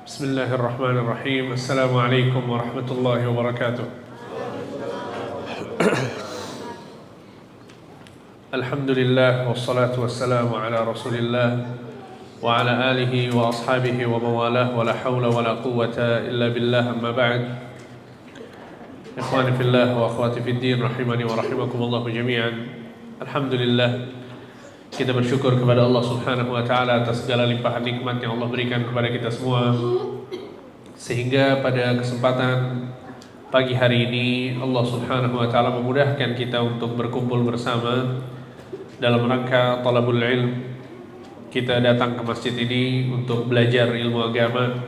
Bismillahirrahmanirrahim. Assalamualaikum warahmatullahi wabarakatuh. Alhamdulillah wassalatu wassalamu ala Rasulillah wa ala alihi wa ashabihi wa mawalah wa la hawla wa la quwwata illa billah, amma ba'd. Ikhwani fillah wa akhwati fid din rahimani wa rahimakumullah jami'an. Alhamdulillah, kita bersyukur kepada Allah Subhanahu wa taala atas segala limpahan nikmat yang Allah berikan kepada kita semua, sehingga pada kesempatan pagi hari ini Allah Subhanahu wa taala memudahkan kita untuk berkumpul bersama dalam rangka talabul ilm. Kita datang ke masjid ini untuk belajar ilmu agama,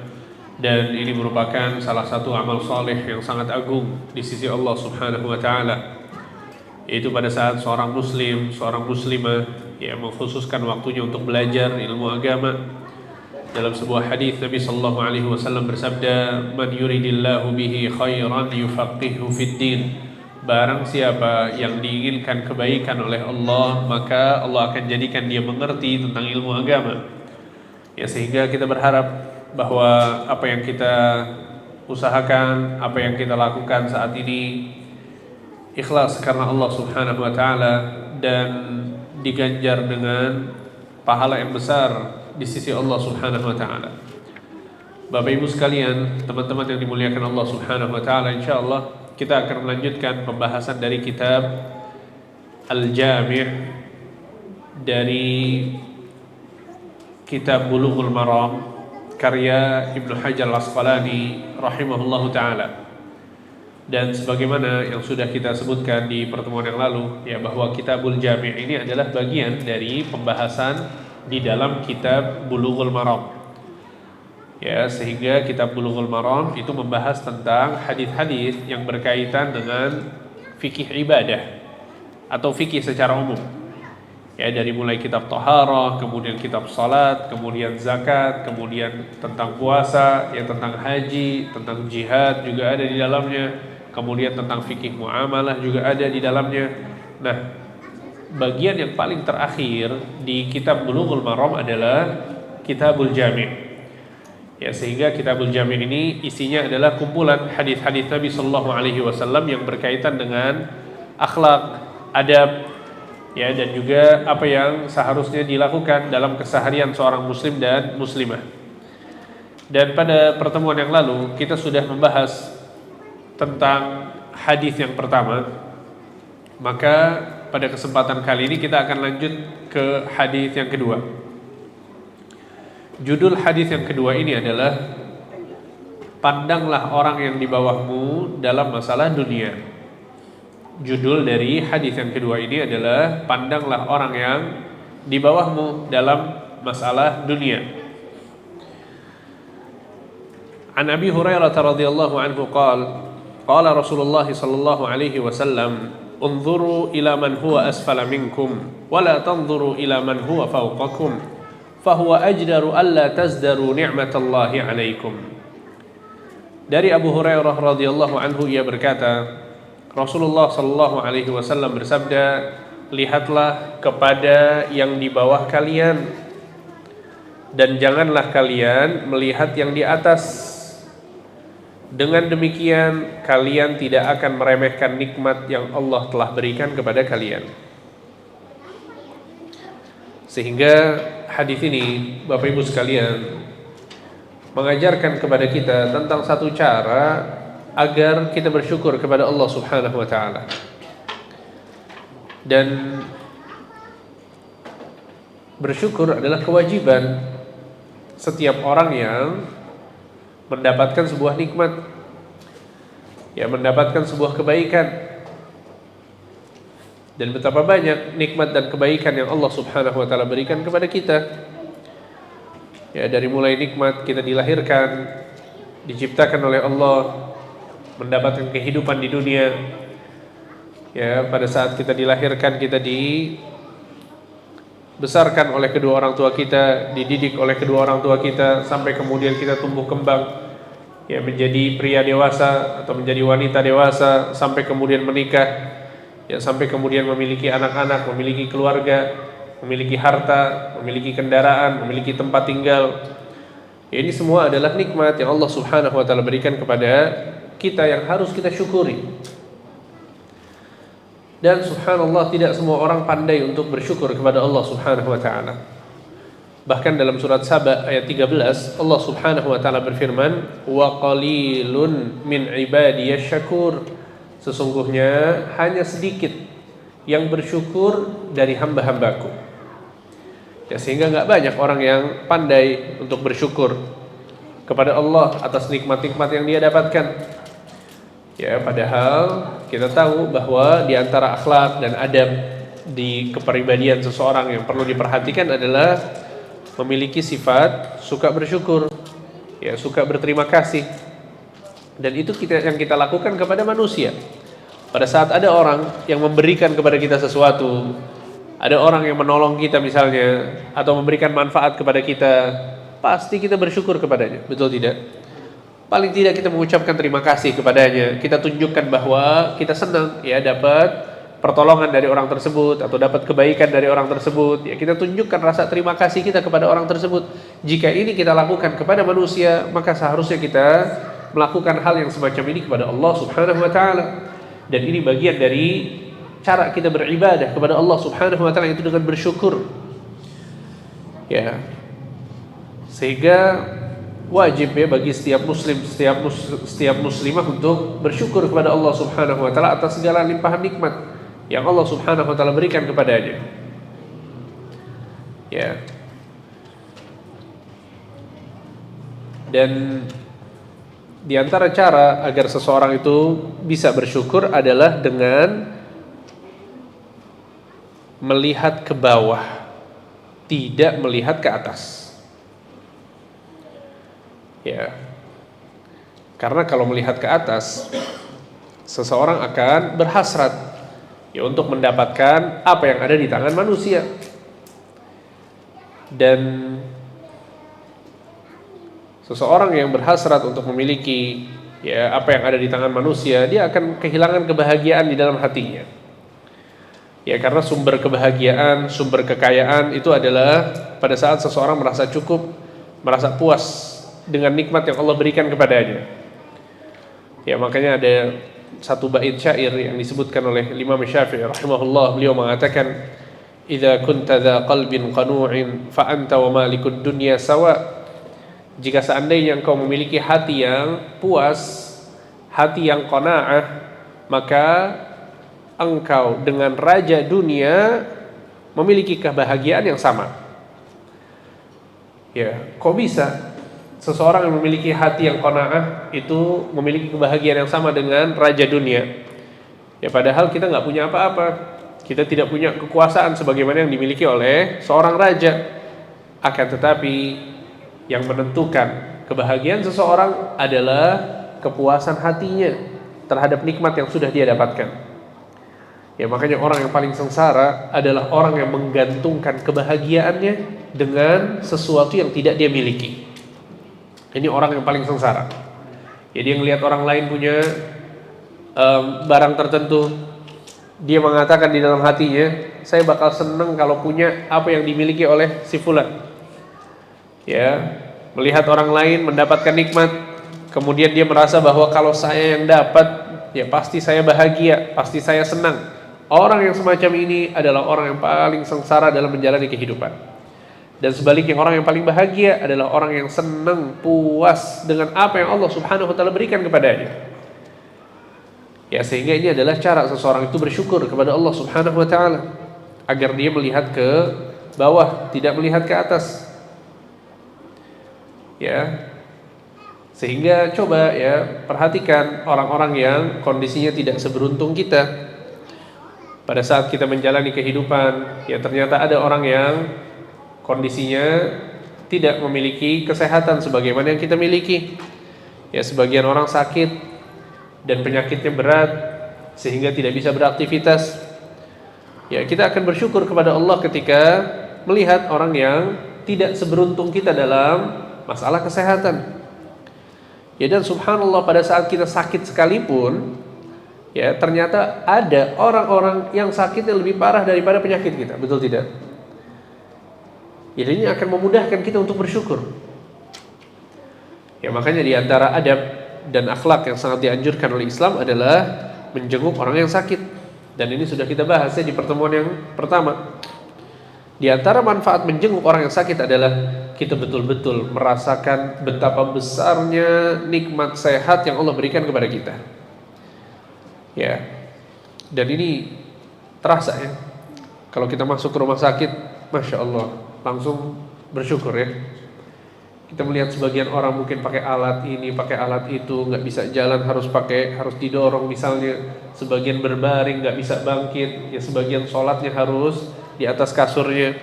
dan ini merupakan salah satu amal saleh yang sangat agung di sisi Allah Subhanahu wa taala, yaitu pada saat seorang muslim, seorang muslimah yang mengkhususkan waktunya untuk belajar ilmu agama. Dalam sebuah hadis Nabi sallallahu alaihi wasallam bersabda, "Man yuridillahu bihi khairan yufaqihu fid din." Barang siapa yang diinginkan kebaikan oleh Allah, maka Allah akan jadikan dia mengerti tentang ilmu agama. Ya, sehingga kita berharap bahwa apa yang kita usahakan, apa yang kita lakukan saat ini ikhlas karena Allah Subhanahu wa taala, dan diganjar dengan pahala yang besar di sisi Allah Subhanahu wa taala. Bapak Ibu sekalian, teman-teman yang dimuliakan Allah Subhanahu wa taala, insyaallah kita akan melanjutkan pembahasan dari kitab Al-Jami' dari kitab Bulughul Maram karya Ibnu Hajar Al-Asqalani rahimahullahu taala. Dan sebagaimana yang sudah kita sebutkan di pertemuan yang lalu, ya, bahwa Kitabul Jami' ini adalah bagian dari pembahasan di dalam kitab Bulughul Maram. Ya, sehingga kitab Bulughul Maram itu membahas tentang hadis-hadis yang berkaitan dengan fikih ibadah atau fikih secara umum. Ya, dari mulai kitab Taharah, kemudian kitab salat, kemudian zakat, kemudian tentang puasa, ya, tentang haji, tentang jihad juga ada di dalamnya. Kemudian tentang fikih muamalah juga ada di dalamnya. Nah, bagian yang paling terakhir di kitab Bulughul Maram adalah Kitabul Jami'. Ya, sehingga Kitabul Jami' ini isinya adalah kumpulan hadis-hadis Nabi sallallahu alaihi wasallam yang berkaitan dengan akhlak, adab, ya, dan juga apa yang seharusnya dilakukan dalam keseharian seorang muslim dan muslimah. Dan pada pertemuan yang lalu kita sudah membahas tentang hadis yang pertama. Maka pada kesempatan kali ini kita akan lanjut ke hadis yang kedua. Judul hadis yang kedua ini adalah "Pandanglah orang yang di bawahmu dalam masalah dunia." Judul dari hadis yang kedua ini adalah "Pandanglah orang yang di bawahmu dalam masalah dunia." An Abi Hurairah radhiyallahu anhu qala qala Rasulullah sallallahu alaihi wasallam, "Unzuru ila man huwa asfala minkum wa la tanzuru ila man huwa fawqakum, fahuwa ajdaru alla tazdaru ni'matallahi 'alaikum." Dari Abu Hurairah radhiyallahu anhu, ia berkata, Rasulullah sallallahu alaihi wasallam bersabda, "Lihatlah kepada yang di bawah kalian dan janganlah kalian melihat yang di atas. Dengan demikian kalian tidak akan meremehkan nikmat yang Allah telah berikan kepada kalian." Sehingga hadis ini, Bapak Ibu sekalian, mengajarkan kepada kita tentang satu cara agar kita bersyukur kepada Allah Subhanahu wa taala. Dan bersyukur adalah kewajiban setiap orang yang mendapatkan sebuah nikmat, ya, mendapatkan sebuah kebaikan. Dan betapa banyak nikmat dan kebaikan yang Allah Subhanahu wa taala berikan kepada kita. Ya, dari mulai nikmat kita dilahirkan, diciptakan oleh Allah, mendapatkan kehidupan di dunia. Ya, pada saat kita dilahirkan kita dibesarkan oleh kedua orang tua kita, dididik oleh kedua orang tua kita, sampai kemudian kita tumbuh kembang, ya, menjadi pria dewasa atau menjadi wanita dewasa, sampai kemudian menikah, ya, sampai kemudian memiliki anak-anak, memiliki keluarga, memiliki harta, memiliki kendaraan, memiliki tempat tinggal. Ini semua adalah nikmat yang Allah Subhanahu wa taala berikan kepada kita yang harus kita syukuri. Dan subhanallah, tidak semua orang pandai untuk bersyukur kepada Allah Subhanahu wa taala. Bahkan dalam surat Saba ayat 13, Allah Subhanahu wa taala berfirman, "Wa qalilun min ibadiyasy syakur." Sesungguhnya hanya sedikit yang bersyukur dari hamba-hambaku. Ya, sehingga enggak banyak orang yang pandai untuk bersyukur kepada Allah atas nikmat-nikmat yang dia dapatkan. Ya, padahal kita tahu bahwa di antara akhlak dan adab di kepribadian seseorang yang perlu diperhatikan adalah memiliki sifat suka bersyukur, ya, suka berterima kasih. Dan itu yang kita lakukan kepada manusia. Pada saat ada orang yang memberikan kepada kita sesuatu, ada orang yang menolong kita misalnya, atau memberikan manfaat kepada kita, pasti kita bersyukur kepadanya, betul tidak? Paling tidak kita mengucapkan terima kasih kepadanya. Kita tunjukkan bahwa kita senang ya dapat pertolongan dari orang tersebut atau dapat kebaikan dari orang tersebut. Ya, kita tunjukkan rasa terima kasih kita kepada orang tersebut. Jika ini kita lakukan kepada manusia, maka seharusnya kita melakukan hal yang semacam ini kepada Allah Subhanahu wa taala. Dan ini bagian dari cara kita beribadah kepada Allah Subhanahu wa taala, itu dengan bersyukur. Ya. Sehingga wajib ya bagi setiap muslim, setiap muslimah untuk bersyukur kepada Allah Subhanahu wa taala atas segala limpahan nikmat yang Allah Subhanahu wa taala berikan kepadanya. Ya. Dan di antara cara agar seseorang itu bisa bersyukur adalah dengan melihat ke bawah, tidak melihat ke atas. Ya. Karena kalau melihat ke atas, seseorang akan berhasrat ya untuk mendapatkan apa yang ada di tangan manusia. Dan seseorang yang berhasrat untuk memiliki ya apa yang ada di tangan manusia, dia akan kehilangan kebahagiaan di dalam hatinya. Ya, karena sumber kebahagiaan, sumber kekayaan itu adalah pada saat seseorang merasa cukup, merasa puas dengan nikmat yang Allah berikan kepadanya. Ya, makanya ada satu bait syair yang disebutkan oleh Imam Syafi'i rahimahullah. Beliau mengatakan, "Idza kunta dza qalbin qanu'in fa anta wa malikud dunya sawa." Jika seandainya engkau memiliki hati yang puas, hati yang qanaah, maka engkau dengan raja dunia memiliki kebahagiaan yang sama. Ya, kok bisa seseorang yang memiliki hati yang qanaah itu memiliki kebahagiaan yang sama dengan raja dunia? Ya, padahal kita nggak punya apa-apa. Kita tidak punya kekuasaan sebagaimana yang dimiliki oleh seorang raja. Akan tetapi yang menentukan kebahagiaan seseorang adalah kepuasan hatinya terhadap nikmat yang sudah dia dapatkan. Ya, makanya orang yang paling sengsara adalah orang yang menggantungkan kebahagiaannya dengan sesuatu yang tidak dia miliki. Ini orang yang paling sengsara. Jadi dia ngelihat orang lain punya barang tertentu, dia mengatakan di dalam hatinya, saya bakal senang kalau punya apa yang dimiliki oleh si fulan. Ya, melihat orang lain mendapatkan nikmat, kemudian dia merasa bahwa kalau saya yang dapat, ya pasti saya bahagia, pasti saya senang. Orang yang semacam ini adalah orang yang paling sengsara dalam menjalani kehidupan. Dan sebaliknya, orang yang paling bahagia adalah orang yang senang, puas dengan apa yang Allah Subhanahu wa taala berikan kepadanya. Ya, sehingga ini adalah cara seseorang itu bersyukur kepada Allah Subhanahu wa taala, agar dia melihat ke bawah, tidak melihat ke atas. Ya. Sehingga coba ya perhatikan orang-orang yang kondisinya tidak seberuntung kita. Pada saat kita menjalani kehidupan, ya ternyata ada orang yang kondisinya tidak memiliki kesehatan sebagaimana yang kita miliki. Ya, sebagian orang sakit dan penyakitnya berat sehingga tidak bisa beraktivitas. Ya, kita akan bersyukur kepada Allah ketika melihat orang yang tidak seberuntung kita dalam masalah kesehatan. Ya, dan subhanallah, pada saat kita sakit sekalipun, ya ternyata ada orang-orang yang sakitnya lebih parah daripada penyakit kita, betul tidak? Jadi ini akan memudahkan kita untuk bersyukur. Ya makanya di antara adab dan akhlak yang sangat dianjurkan oleh Islam adalah menjenguk orang yang sakit. Dan ini sudah kita bahas ya di pertemuan yang pertama. Di antara manfaat menjenguk orang yang sakit adalah kita betul-betul merasakan betapa besarnya nikmat sehat yang Allah berikan kepada kita. Ya. Dan ini terasa ya. Kalau kita masuk ke rumah sakit, Masya Allah, langsung bersyukur ya. Kita melihat sebagian orang mungkin pakai alat ini, pakai alat itu, nggak bisa jalan, harus didorong misalnya. Sebagian berbaring, nggak bisa bangkit. Ya sebagian sholatnya harus di atas kasurnya.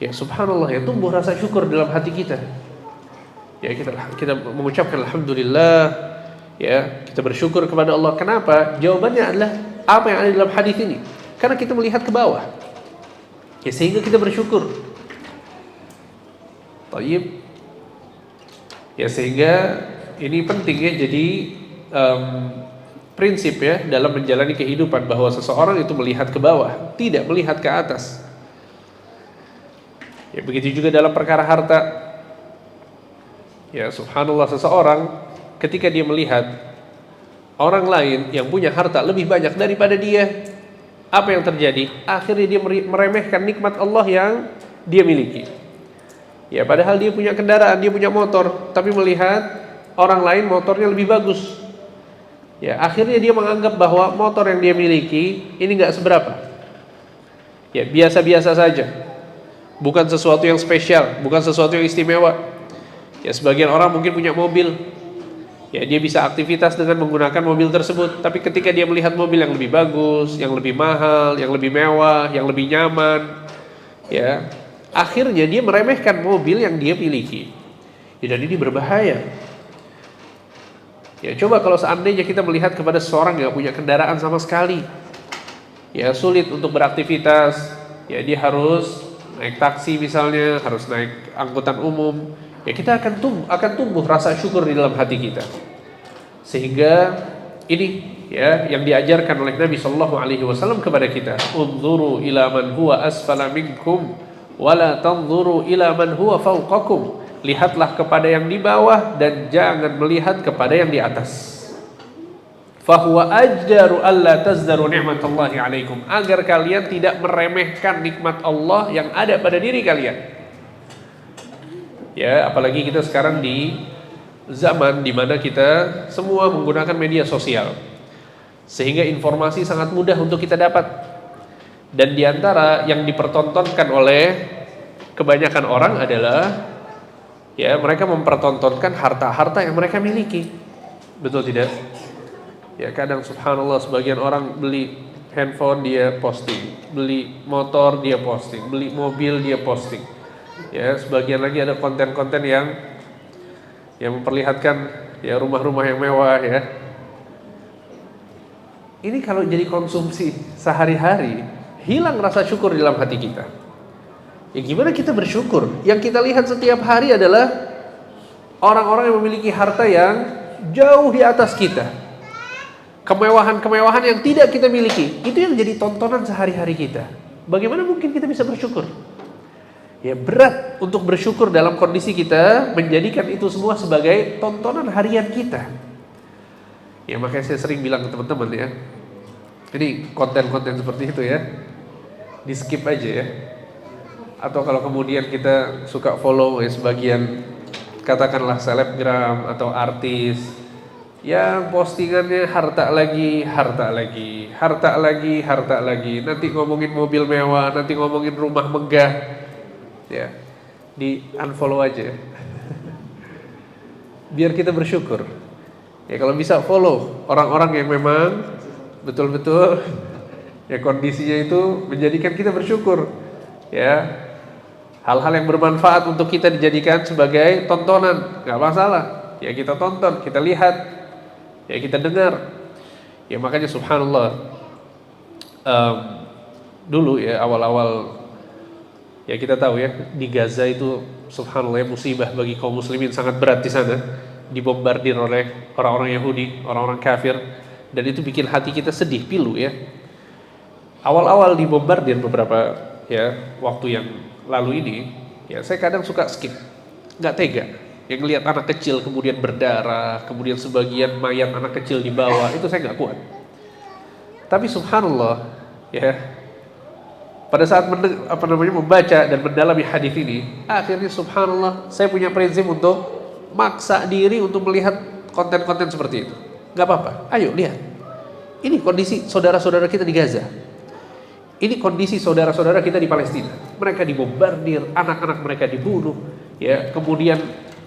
Ya subhanallah, ya tumbuh rasa syukur dalam hati kita. Ya kita mengucapkan alhamdulillah. Ya kita bersyukur kepada Allah. Kenapa? Jawabannya adalah apa yang ada dalam hadis ini. Karena kita melihat ke bawah. Ya sehingga kita bersyukur. Taib. Ya sehingga ini penting ya, jadi prinsip ya dalam menjalani kehidupan bahwa seseorang itu melihat ke bawah, tidak melihat ke atas. Ya begitu juga dalam perkara harta. Ya subhanallah, seseorang ketika dia melihat orang lain yang punya harta lebih banyak daripada dia, apa yang terjadi? Akhirnya dia meremehkan nikmat Allah yang dia miliki. Ya padahal dia punya kendaraan, dia punya motor, tapi melihat orang lain motornya lebih bagus. Ya akhirnya dia menganggap bahwa motor yang dia miliki ini nggak seberapa. Ya biasa-biasa saja. Bukan sesuatu yang spesial, bukan sesuatu yang istimewa. Ya sebagian orang mungkin punya mobil. Ya dia bisa aktivitas dengan menggunakan mobil tersebut, tapi ketika dia melihat mobil yang lebih bagus, yang lebih mahal, yang lebih mewah, yang lebih nyaman, ya akhirnya dia meremehkan mobil yang dia miliki. Ya, dan ini berbahaya. Ya coba kalau seandainya kita melihat kepada seorang yang punya kendaraan sama sekali, ya sulit untuk beraktivitas, ya dia harus naik taksi misalnya, harus naik angkutan umum, ya kita akan tumbuh rasa syukur di dalam hati kita. Sehingga ini ya yang diajarkan oleh Nabi sallallahu alaihi wasallam kepada kita, unzuru ila man huwa asfala minkum wala tanzuru ila man huwa fawqakum. Lihatlah kepada yang di bawah dan jangan melihat kepada yang di atas. Fahuwa ajdaru alla tazdaru ni'matallahi alaikum, agar kalian tidak meremehkan nikmat Allah yang ada pada diri kalian. Ya, apalagi kita sekarang di zaman di mana kita semua menggunakan media sosial, sehingga informasi sangat mudah untuk kita dapat. Dan diantara yang dipertontonkan oleh kebanyakan orang adalah ya mereka mempertontonkan harta-harta yang mereka miliki. Betul tidak? Ya kadang subhanallah sebagian orang beli handphone dia posting, beli motor dia posting, beli mobil dia posting. Ya sebagian lagi ada konten-konten yang memperlihatkan ya rumah-rumah yang mewah ya. Ini kalau jadi konsumsi sehari-hari, hilang rasa syukur di dalam hati kita. Ya gimana kita bersyukur? Yang kita lihat setiap hari adalah orang-orang yang memiliki harta yang jauh di atas kita. Kemewahan-kemewahan yang tidak kita miliki, itu yang jadi tontonan sehari-hari kita. Bagaimana mungkin kita bisa bersyukur? Ya berat untuk bersyukur dalam kondisi kita menjadikan itu semua sebagai tontonan harian kita. Ya makanya saya sering bilang ke teman-teman ya, ini konten-konten seperti itu ya, di skip aja ya. Atau kalau kemudian kita suka follow ya sebagian katakanlah selebgram atau artis yang postingannya harta lagi, nanti ngomongin mobil mewah, nanti ngomongin rumah megah, ya di unfollow aja, biar kita bersyukur. Ya kalau bisa follow orang-orang yang memang betul-betul ya kondisinya itu menjadikan kita bersyukur, ya hal-hal yang bermanfaat untuk kita dijadikan sebagai tontonan, nggak masalah. Ya kita tonton, kita lihat, ya kita dengar. Ya makanya subhanallah dulu ya awal-awal ya kita tahu ya di Gaza itu subhanallah ya, musibah bagi kaum muslimin sangat berat di sana, dibombardir oleh orang-orang Yahudi, orang-orang kafir, dan itu bikin hati kita sedih, pilu ya. Awal-awal dibombardir beberapa ya waktu yang lalu ini, ya saya kadang suka skip, nggak tega. Yang lihat anak kecil kemudian berdarah, kemudian sebagian mayat anak kecil di bawah, itu saya nggak kuat. Tapi subhanallah, ya, pada saat membaca dan mendalami hadis ini, akhirnya subhanallah saya punya prinsip untuk maksa diri untuk melihat konten-konten seperti itu. Gak apa-apa, ayo lihat. Ini kondisi saudara-saudara kita di Gaza. Ini kondisi saudara-saudara kita di Palestina. Mereka dibombardir, anak-anak mereka dibunuh, ya. Kemudian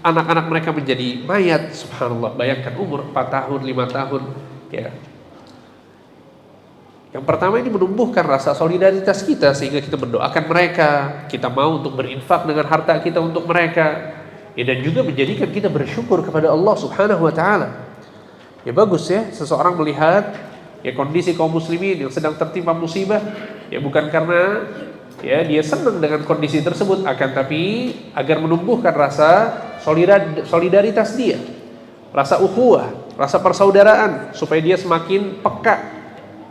anak-anak mereka menjadi mayat, subhanallah. Bayangkan umur 4 tahun, 5 tahun, ya. Yang pertama ini menumbuhkan rasa solidaritas kita sehingga kita mendoakan mereka, kita mau untuk berinfak dengan harta kita untuk mereka, ya, dan juga menjadikan kita bersyukur kepada Allah Subhanahu wa taala. Ya bagus ya seseorang melihat ya kondisi kaum muslimin yang sedang tertimpa musibah, ya bukan karena ya dia senang dengan kondisi tersebut, akan tapi agar menumbuhkan rasa solidaritas dia, rasa ukhuwah, rasa persaudaraan, supaya dia semakin peka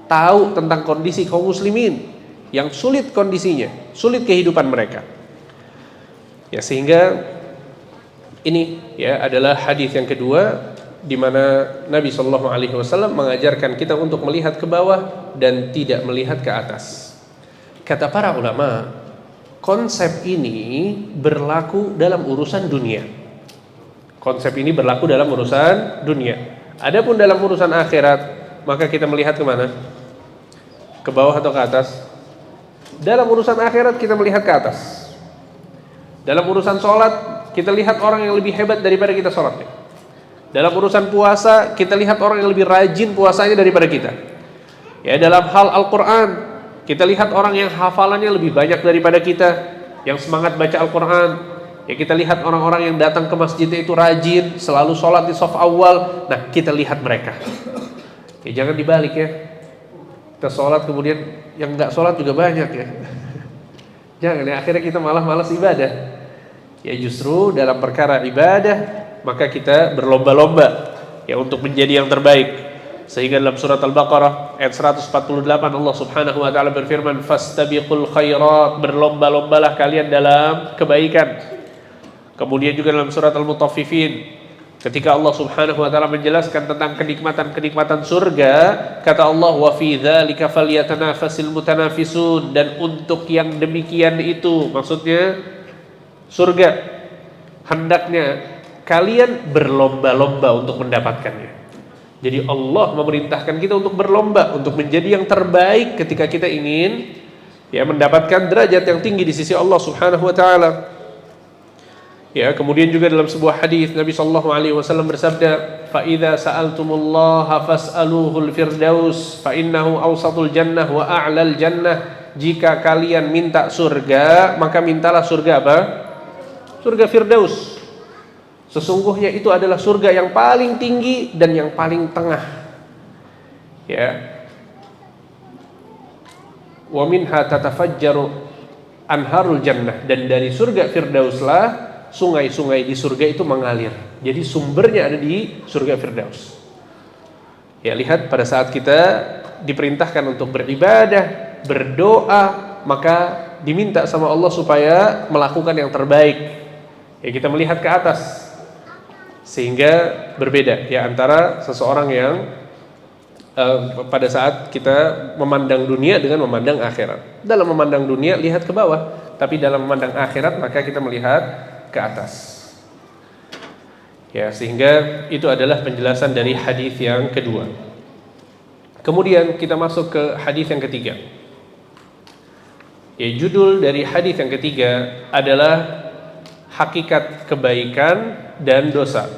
tahu tentang kondisi kaum muslimin yang sulit kondisinya, sulit kehidupan mereka. Ya sehingga ini ya adalah hadis yang kedua di mana Nabi Shallallahu Alaihi Wasallam mengajarkan kita untuk melihat ke bawah dan tidak melihat ke atas. Kata para ulama, konsep ini berlaku dalam urusan dunia. Konsep ini berlaku dalam urusan dunia. Adapun dalam urusan akhirat, maka kita melihat kemana? Ke bawah atau ke atas? Dalam urusan akhirat kita melihat ke atas. Dalam urusan sholat kita lihat orang yang lebih hebat daripada kita sholatnya. Dalam urusan puasa kita lihat orang yang lebih rajin puasanya daripada kita. Ya, dalam hal Al-Quran kita lihat orang yang hafalannya lebih banyak daripada kita, yang semangat baca Al-Quran. Ya, kita lihat orang-orang yang datang ke masjid itu rajin, selalu sholat di shaf awal. Nah, kita lihat mereka. Ya, jangan dibalik ya. Kita sholat kemudian yang nggak sholat juga banyak ya. Jangan ya, akhirnya kita malah malas ibadah. Ya justru dalam perkara ibadah maka kita berlomba-lomba ya untuk menjadi yang terbaik. Sehingga dalam surat Al-Baqarah ayat 148 Allah Subhanahu wa taala berfirman, "Fastabiqul khairat", berlomba-lombalah kalian dalam kebaikan. Kemudian juga dalam surat Al-Mutaffifin ketika Allah Subhanahu wa taala menjelaskan tentang kenikmatan surga, kata Allah, "Wa fi dzalika falyatanafasil mutanafisun", dan untuk yang demikian itu, maksudnya surga, hendaknya kalian berlomba-lomba untuk mendapatkannya. Jadi Allah memerintahkan kita untuk berlomba untuk menjadi yang terbaik ketika kita ingin ya mendapatkan derajat yang tinggi di sisi Allah Subhanahu wa taala. Ya, kemudian juga dalam sebuah hadis Nabi sallallahu alaihi wasallam bersabda, "Fa idza sa'altumullaha fas'aluhul firdaus fa innahu awsatul jannah wa a'lal jannah." Jika kalian minta surga, maka mintalah surga apa? Surga Firdaus. Sesungguhnya itu adalah surga yang paling tinggi dan yang paling tengah. Ya. Wa minha tatafajjaru anharul jannah, dan dari surga Firdauslah sungai-sungai di surga itu mengalir. Jadi sumbernya ada di surga Firdaus. Ya, lihat pada saat kita diperintahkan untuk beribadah, berdoa, maka diminta sama Allah supaya melakukan yang terbaik. Ya, kita melihat ke atas. Sehingga berbeda ya antara seseorang yang pada saat kita memandang dunia dengan memandang akhirat. Dalam memandang dunia lihat ke bawah, tapi dalam memandang akhirat maka kita melihat ke atas. Ya, sehingga itu adalah penjelasan dari hadis yang kedua. Kemudian kita masuk ke hadis yang ketiga. Ya, judul dari hadis yang ketiga adalah hakikat kebaikan dan dosa.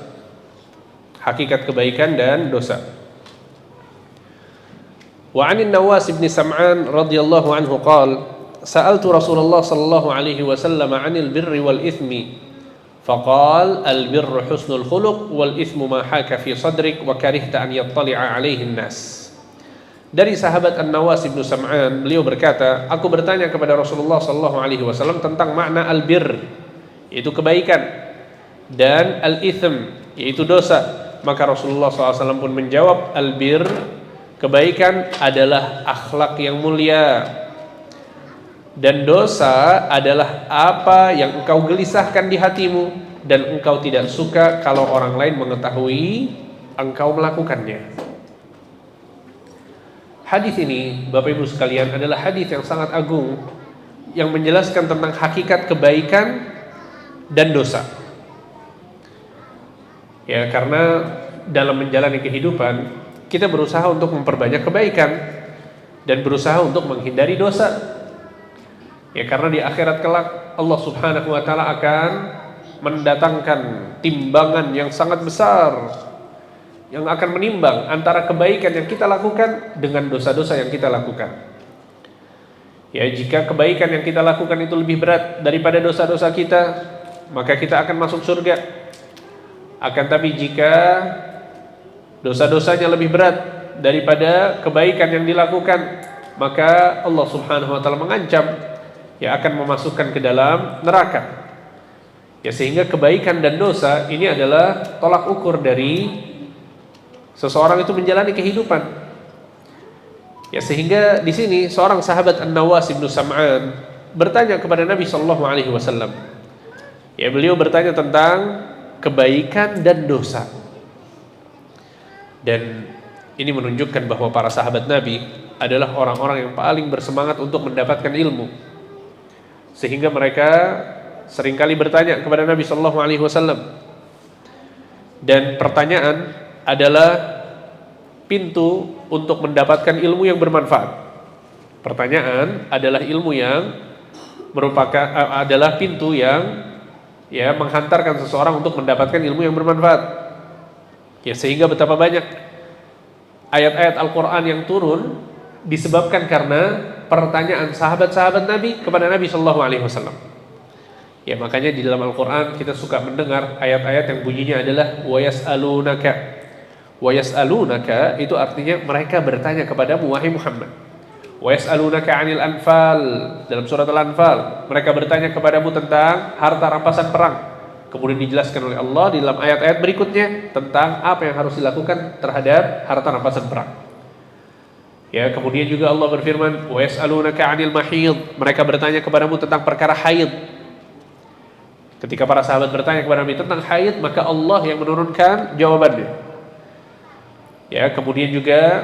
Hakikat kebaikan dan dosa. Wa 'anin Nawas bin Sam'an radhiyallahu anhu qala, sa'altu Rasulullah sallallahu alaihi wasallam 'anil birri wal ithmi, faqala al birru husnul khuluq wal ithmu ma haka fi sadrik wa karihta an yattali'a 'alaihi an-nas. Dari sahabat An-Nawas bin Sam'an, beliau berkata, aku bertanya kepada Rasulullah sallallahu alaihi wasallam tentang makna al-birr, yaitu kebaikan, dan al-ithm, yaitu dosa. Maka Rasulullah SAW pun menjawab, al-birr, kebaikan adalah akhlak yang mulia, dan dosa adalah apa yang engkau gelisahkan di hatimu dan engkau tidak suka kalau orang lain mengetahui engkau melakukannya. Hadis ini, Bapak Ibu sekalian, adalah hadis yang sangat agung yang menjelaskan tentang hakikat kebaikan dan dosa. Ya, karena dalam menjalani kehidupan kita berusaha untuk memperbanyak kebaikan dan berusaha untuk menghindari dosa. Ya, karena di akhirat kelak Allah Subhanahu wa taala akan mendatangkan timbangan yang sangat besar yang akan menimbang antara kebaikan yang kita lakukan dengan dosa-dosa yang kita lakukan. Ya, jika kebaikan yang kita lakukan itu lebih berat daripada dosa-dosa kita, maka kita akan masuk surga. Akan tapi jika dosa-dosanya lebih berat daripada kebaikan yang dilakukan, maka Allah Subhanahu wa taala mengancam ya akan memasukkan ke dalam neraka. Ya, sehingga kebaikan dan dosa ini adalah tolak ukur dari seseorang itu menjalani kehidupan. Ya, sehingga di sini seorang sahabat An-Nawas bin Sam'an bertanya kepada Nabi sallallahu alaihi wasallam. Ya, beliau bertanya tentang kebaikan dan dosa. Dan ini menunjukkan bahwa para sahabat Nabi adalah orang-orang yang paling bersemangat untuk mendapatkan ilmu. Sehingga mereka seringkali bertanya kepada Nabi sallallahu alaihi wasallam. Dan pertanyaan adalah pintu untuk mendapatkan ilmu yang bermanfaat. Pertanyaan adalah ilmu yang adalah pintu yang ya menghantarkan seseorang untuk mendapatkan ilmu yang bermanfaat. Ya, sehingga betapa banyak ayat-ayat Al-Qur'an yang turun disebabkan karena pertanyaan sahabat-sahabat Nabi kepada Nabi sallallahu alaihi wasallam. Ya, makanya di dalam Al-Qur'an kita suka mendengar ayat-ayat yang bunyinya adalah wa yas'alunaka. Wa yas'alunaka itu artinya mereka bertanya kepadamu wahai Muhammad. Wa yas'alunaka 'anil anfal, dalam surat Al-Anfal mereka bertanya kepadamu tentang harta rampasan perang. Kemudian dijelaskan oleh Allah di dalam ayat-ayat berikutnya tentang apa yang harus dilakukan terhadap harta rampasan perang. Ya, kemudian juga Allah berfirman wa yas'alunaka 'anil mahid, mereka bertanya kepadamu tentang perkara haid. Ketika para sahabat bertanya kepada Nabi tentang haid, maka Allah yang menurunkan jawabannya. Ya, kemudian juga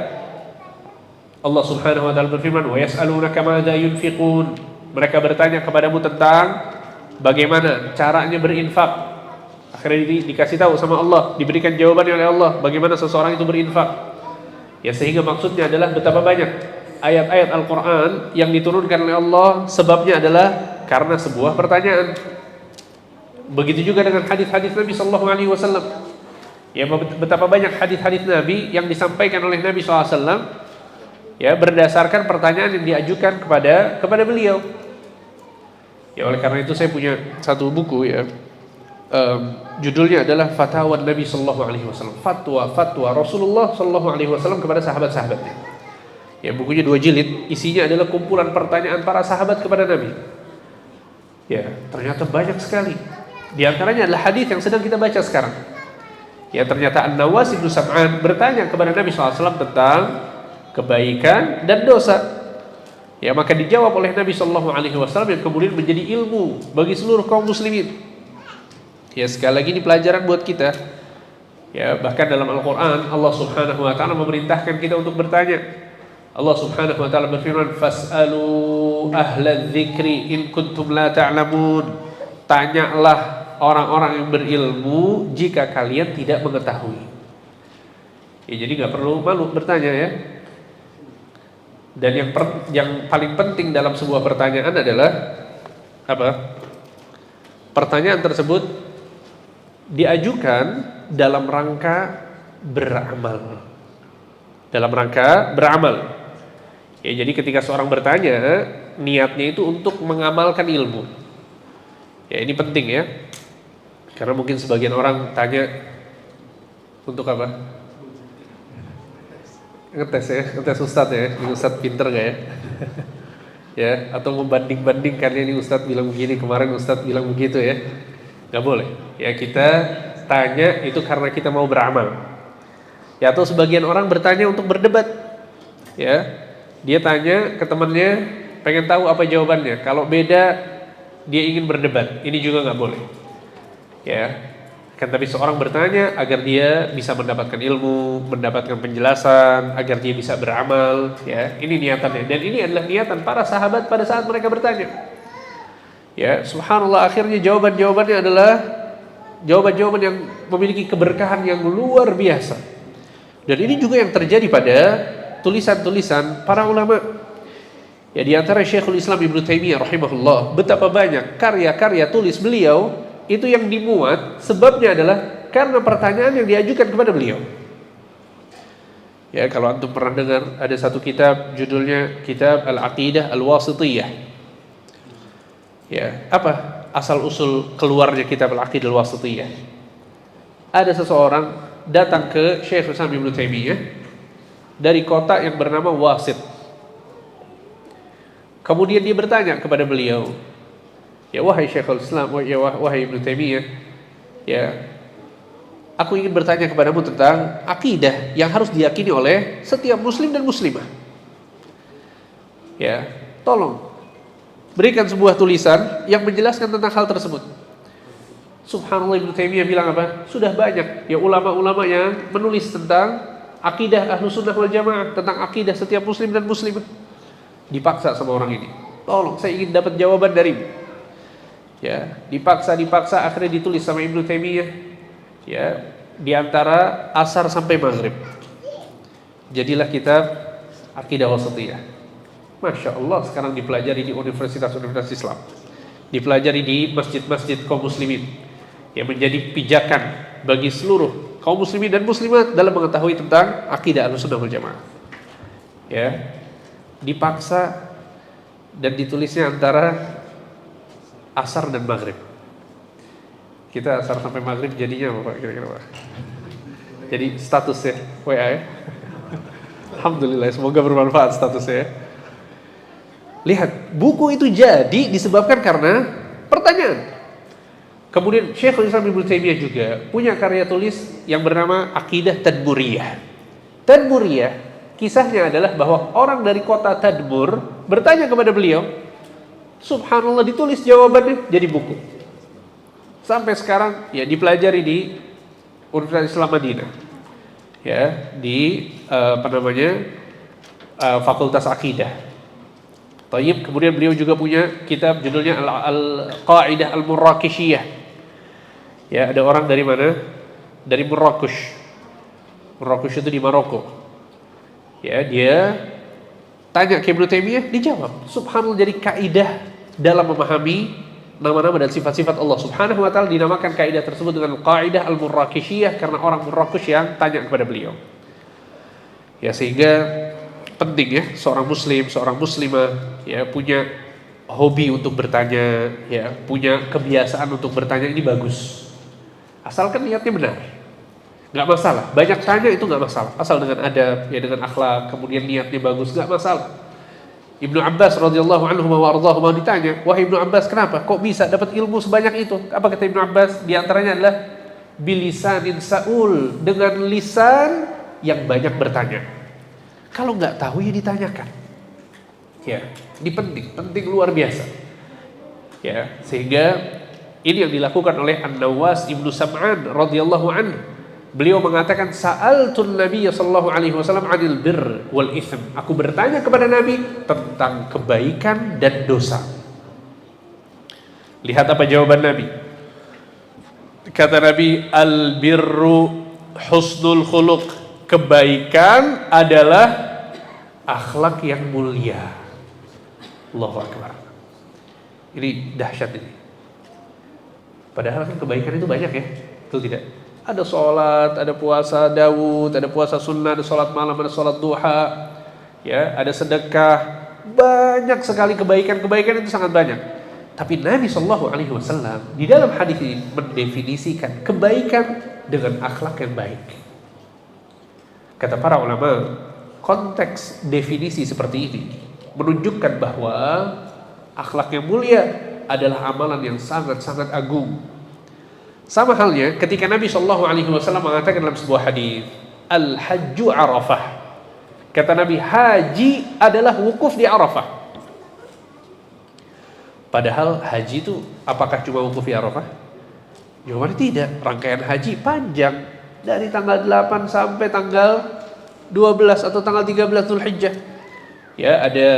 Allah Subhanahu wa taala berfirman wa yas'alunaka madza yunfiqun, mereka bertanya kepadamu tentang bagaimana caranya berinfak. Akhirnya dikasih tahu sama Allah, diberikan jawaban oleh Allah bagaimana seseorang itu berinfak. Ya, sehingga maksudnya adalah betapa banyak ayat-ayat Al-Qur'an yang diturunkan oleh Allah sebabnya adalah karena sebuah pertanyaan. Begitu juga dengan hadis-hadis Nabi sallallahu alaihi wasallam. Ya, betapa banyak hadis-hadis Nabi yang disampaikan oleh Nabi SAW ya berdasarkan pertanyaan yang diajukan kepada beliau. Ya, oleh karena itu saya punya satu buku ya, judulnya adalah Fatwa Nabi Sallallahu Alaihi Wasallam, fatwa Rasulullah Sallallahu Alaihi Wasallam kepada sahabat-sahabatnya. Ya, bukunya 2 jilid, isinya adalah kumpulan pertanyaan para sahabat kepada Nabi. Ya, ternyata banyak sekali. Di antaranya adalah hadis yang sedang kita baca sekarang. Ya, ternyata An-Nawas bin Sam'an bertanya kepada Nabi SAW tentang kebaikan dan dosa. Ya, maka dijawab oleh Nabi SAW yang kemudian menjadi ilmu bagi seluruh kaum muslimin. Ya, sekali lagi ini pelajaran buat kita. Ya, bahkan dalam Al-Quran Allah Subhanahu wa taala memerintahkan kita untuk bertanya. Allah Subhanahu wa taala berfirman, "Fas'alu ahla dzikri in kuntum la ta'lamun." Tanyalah orang-orang yang berilmu jika kalian tidak mengetahui. Ya, jadi nggak perlu malu bertanya ya. Dan yang paling penting dalam sebuah pertanyaan adalah apa? Pertanyaan tersebut diajukan dalam rangka beramal. Dalam rangka beramal. Ya, jadi ketika seorang bertanya, niatnya itu untuk mengamalkan ilmu. Ya, ini penting ya. Karena mungkin sebagian orang tanya untuk apa? Ngetes ya, ngetes Ustadz ya. Ini Ustadz pinter gak ya? Ya, atau membanding-bandingkan, ini Ustadz bilang begini, kemarin Ustadz bilang begitu ya. Gak boleh. Ya, kita tanya itu karena kita mau beramal. Ya, atau sebagian orang bertanya untuk berdebat. Ya, dia tanya ke temannya, pengen tahu apa jawabannya. Kalau beda, dia ingin berdebat. Ini juga gak boleh. Ya. Kan tapi seorang bertanya agar dia bisa mendapatkan ilmu, mendapatkan penjelasan, agar dia bisa beramal, ya. Ini niatannya, dan ini adalah niatan para sahabat pada saat mereka bertanya. Ya, subhanallah, akhirnya jawaban-jawabannya adalah jawaban-jawaban yang memiliki keberkahan yang luar biasa. Dan ini juga yang terjadi pada tulisan-tulisan para ulama. Ya, di antara Syekhul Islam Ibnu Taimiyah rahimahullah, betapa banyak karya-karya tulis beliau itu yang dimuat, sebabnya adalah karena pertanyaan yang diajukan kepada beliau. Ya, kalau antum pernah dengar ada satu kitab judulnya Kitab Al-Aqidah Al-Wasithiyah. Ya, apa asal usul keluarnya Kitab Al-Aqidah Al-Wasithiyah? Ada seseorang datang ke Syekhul Islam Ibnu Taimiyah dari kota yang bernama Wasit. Kemudian dia bertanya kepada beliau, ya wahai Syekhul Islam, wahai Ibnu Taimiyah, ya aku ingin bertanya kepadamu tentang akidah yang harus diyakini oleh setiap muslim dan muslimah. Ya, tolong berikan sebuah tulisan yang menjelaskan tentang hal tersebut. Subhanallah, Ibnu Taimiyah bilang apa? Sudah banyak ya ulama-ulama yang menulis tentang akidah Ahlus Sunnah wal Jamaah, tentang akidah setiap muslim dan muslimah. Dipaksa sama orang ini, tolong saya ingin dapat jawaban darimu. Ya, dipaksa akhirnya ditulis sama Ibnu Taimiyah. Ya, di antara asar sampai maghrib. Jadilah kitab Aqidah Wasithiyah. Masya Allah, sekarang dipelajari di universitas-universitas Islam, dipelajari di masjid-masjid kaum muslimin, yang menjadi pijakan bagi seluruh kaum muslimin dan muslimat dalam mengetahui tentang akidah Ahlussunnah wal Jamaah. Ya, dipaksa dan ditulisnya antara asar dan maghrib. Kita asar sampai maghrib jadinya apa Pak kira-kira Pak? Jadi status ya, WA ya. Alhamdulillah, semoga bermanfaat statusnya ya. Lihat, buku itu jadi disebabkan karena pertanyaan. Kemudian Syekhul Islam Ibnu Taimiyah juga punya karya tulis yang bernama Aqidah Tadmuriyah. Tadmuriyah kisahnya adalah bahwa orang dari kota Tadmur bertanya kepada beliau, subhanallah, ditulis jawabannya jadi buku. Sampai sekarang ya dipelajari di Universitas Islam Madinah. Ya, di Fakultas Aqidah. Tayyib, kemudian beliau juga punya kitab judulnya Al-Qa'idah Al-Murrakishiyah. Ya, ada orang dari mana? Dari Marrakesh. Marrakesh itu di Maroko. Ya, dia tanya ke Ibnu Taimiyah, dijawab. Subhanallah, jadi kaidah dalam memahami nama-nama dan sifat-sifat Allah Subhanahu wa taala dinamakan kaidah tersebut dengan Qaidah Al-Murrakishiyah karena orang Marrakesh yang tanya kepada beliau. Ya, sehingga penting ya seorang muslim, seorang muslimah ya punya hobi untuk bertanya, ya punya kebiasaan untuk bertanya, ini bagus. Asalkan niatnya benar. Nggak masalah, banyak tanya itu nggak masalah, asal dengan adab, ya dengan akhlak, kemudian niatnya bagus, nggak masalah. Ibnu Abbas radhiyallahu anhu wa ardhahu ditanya, wahai Ibnu Abbas, kenapa kok bisa dapat ilmu sebanyak itu? Apa kata Ibnu Abbas? Di antaranya adalah bilisanin saul, dengan lisan yang banyak bertanya. Kalau nggak tahu ya ditanyakan. Ya, ini penting luar biasa. Ya, sehingga ini yang dilakukan oleh An-Nawas Ibnu Sam'an radhiyallahu anhu. Beliau mengatakan, sa'altun Nabi sallallahu alaihi wasallam 'anil birr wal itsm. Aku bertanya kepada Nabi tentang kebaikan dan dosa. Lihat apa jawaban Nabi. Kata Nabi, al-birru husnul khuluq. Kebaikan adalah akhlak yang mulia. Allahu akbar. Ini dahsyat ini. Padahal kan kebaikan itu banyak ya. Betul tidak? Ada sholat, ada puasa Daud, ada puasa sunnah, ada sholat malam, ada sholat duha, ya, ada sedekah. Banyak sekali kebaikan itu sangat banyak. Tapi Nabi Shallallahu Alaihi Wasallam di dalam hadis ini mendefinisikan kebaikan dengan akhlak yang baik. Kata para ulama, konteks definisi seperti ini menunjukkan bahwa akhlak yang mulia adalah amalan yang sangat-sangat agung. Sama halnya ketika Nabi Shallallahu Alaihi Wasallam mengatakan dalam sebuah hadis, al-hajju Arafah. Kata Nabi, haji adalah wukuf di Arafah. Padahal haji itu apakah cuma wukuf di Arafah? Jawabannya tidak. Rangkaian haji panjang dari tanggal 8 sampai tanggal 12 atau tanggal 13 Zulhijjah. Ya, ada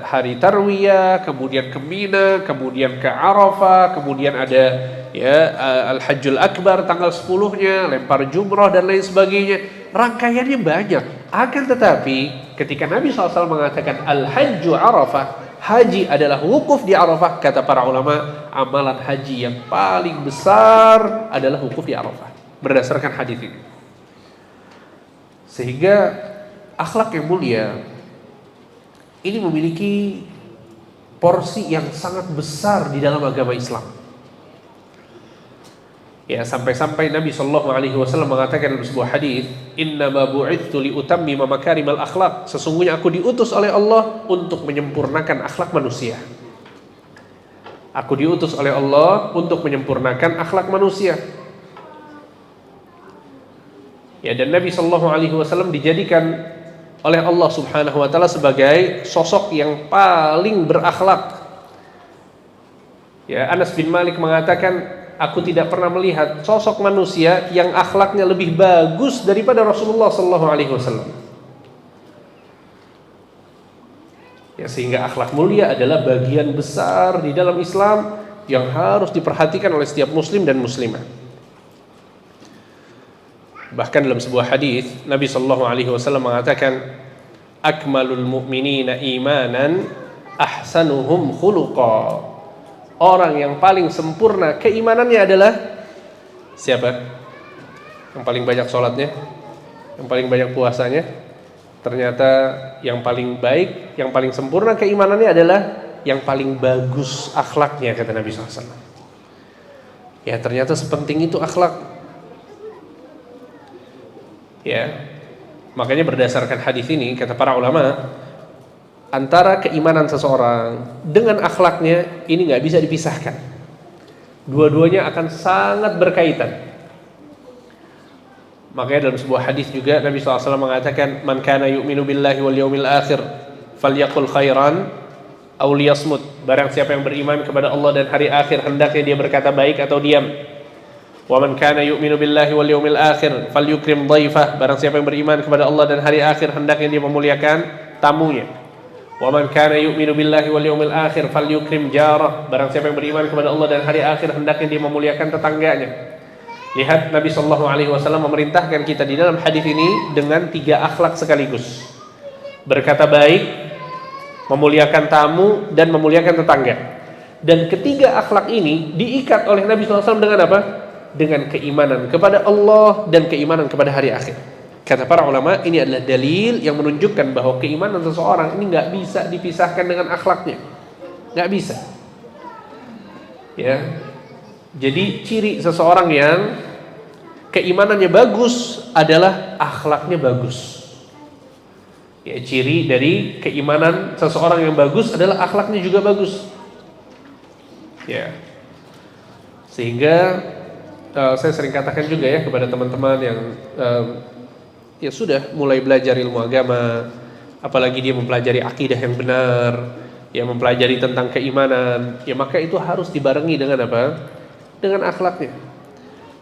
hari Tarwiyah, kemudian ke Mina, kemudian ke Arafah, kemudian ada ya Al-Hajjul Akbar tanggal 10-nya, lempar jumrah dan lain sebagainya. Rangkaiannya banyak. Akan tetapi ketika Nabi SAW mengatakan Al-Hajju Arafah, haji adalah wukuf di Arafah, kata para ulama, amalan haji yang paling besar adalah wukuf di Arafah berdasarkan hadis ini. Sehingga akhlak yang mulia ini memiliki porsi yang sangat besar di dalam agama Islam. Ya, sampai-sampai Nabi sallallahu alaihi wasallam mengatakan dalam sebuah hadis, "Innama bu'itsu li utammima makarimal akhlaq." Sesungguhnya aku diutus oleh Allah untuk menyempurnakan akhlak manusia. Aku diutus oleh Allah untuk menyempurnakan akhlak manusia. Ya, dan Nabi sallallahu alaihi wasallam dijadikan oleh Allah Subhanahu wa taala sebagai sosok yang paling berakhlak. Ya, Anas bin Malik mengatakan, aku tidak pernah melihat sosok manusia yang akhlaknya lebih bagus daripada Rasulullah sallallahu alaihi wasallam. Ya, sehingga akhlak mulia adalah bagian besar di dalam Islam yang harus diperhatikan oleh setiap muslim dan muslimah. Bahkan dalam sebuah hadis Nabi sallallahu alaihi wasallam mengatakan, akmalul mu'minina imanan ahsanuhum khuluqa. Orang yang paling sempurna keimanannya adalah siapa? Yang paling banyak sholatnya, yang paling banyak puasanya. Ternyata yang paling baik, yang paling sempurna keimanannya adalah yang paling bagus akhlaknya, kata Nabi SAW. Ya, ternyata sepenting itu akhlak. Ya, makanya berdasarkan hadis ini kata para ulama, antara keimanan seseorang dengan akhlaknya ini nggak bisa dipisahkan. Dua-duanya akan sangat berkaitan. Makanya dalam sebuah hadis juga Nabi SAW mengatakan, man kana yu'minu billahi wal yawmil akhir falyaqul khairan aw liyasmut. Barang siapa yang beriman kepada Allah dan hari akhir, hendaknya dia berkata baik atau diam. Wa man kana yu'minu billahi wal yawmil akhir falyukrim dhaifah. Barang siapa yang beriman kepada Allah dan hari akhir, hendaknya dia memuliakan tamunya. Wa man kana yu'minu billahi wal yawmil akhir falyukrim jarah. Barang siapa yang beriman kepada Allah dan hari akhir, hendaknya dia memuliakan tetangganya. Lihat, Nabi sallallahu alaihi wasallam memerintahkan kita di dalam hadis ini dengan 3 akhlak sekaligus. Berkata baik, memuliakan tamu, dan memuliakan tetangga. Dan ketiga akhlak ini diikat oleh Nabi sallallahu alaihi wasallam dengan apa? Dengan keimanan kepada Allah dan keimanan kepada hari akhir. Kata para ulama, ini adalah dalil yang menunjukkan bahwa keimanan seseorang ini nggak bisa dipisahkan dengan akhlaknya, nggak bisa. Ya, jadi ciri seseorang yang keimanannya bagus adalah akhlaknya bagus. Ya, ciri dari keimanan seseorang yang bagus adalah akhlaknya juga bagus. Ya, sehingga saya sering katakan juga ya kepada teman-teman yang ya sudah mulai belajar ilmu agama, apalagi dia mempelajari akidah yang benar, ya mempelajari tentang keimanan, ya maka itu harus dibarengi dengan apa? Dengan akhlaknya.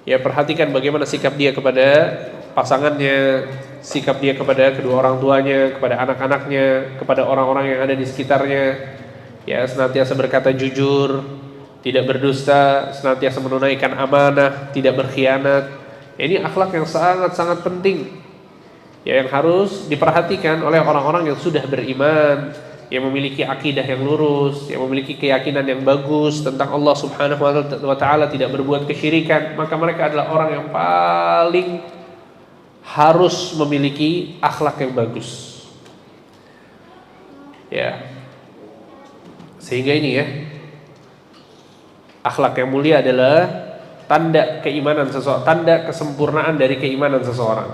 Ya, perhatikan bagaimana sikap dia kepada pasangannya, sikap dia kepada kedua orang tuanya, kepada anak-anaknya, kepada orang-orang yang ada di sekitarnya. Ya, senantiasa berkata jujur, tidak berdusta, senantiasa menunaikan amanah, tidak berkhianat. Ini akhlak yang sangat-sangat penting, ya, yang harus diperhatikan oleh orang-orang yang sudah beriman, yang memiliki akidah yang lurus, yang memiliki keyakinan yang bagus tentang Allah Subhanahu wa ta'ala, tidak berbuat kesyirikan. Maka mereka adalah orang yang paling harus memiliki akhlak yang bagus. Ya, sehingga ini ya, akhlak yang mulia adalah tanda keimanan seseorang, tanda kesempurnaan dari keimanan seseorang.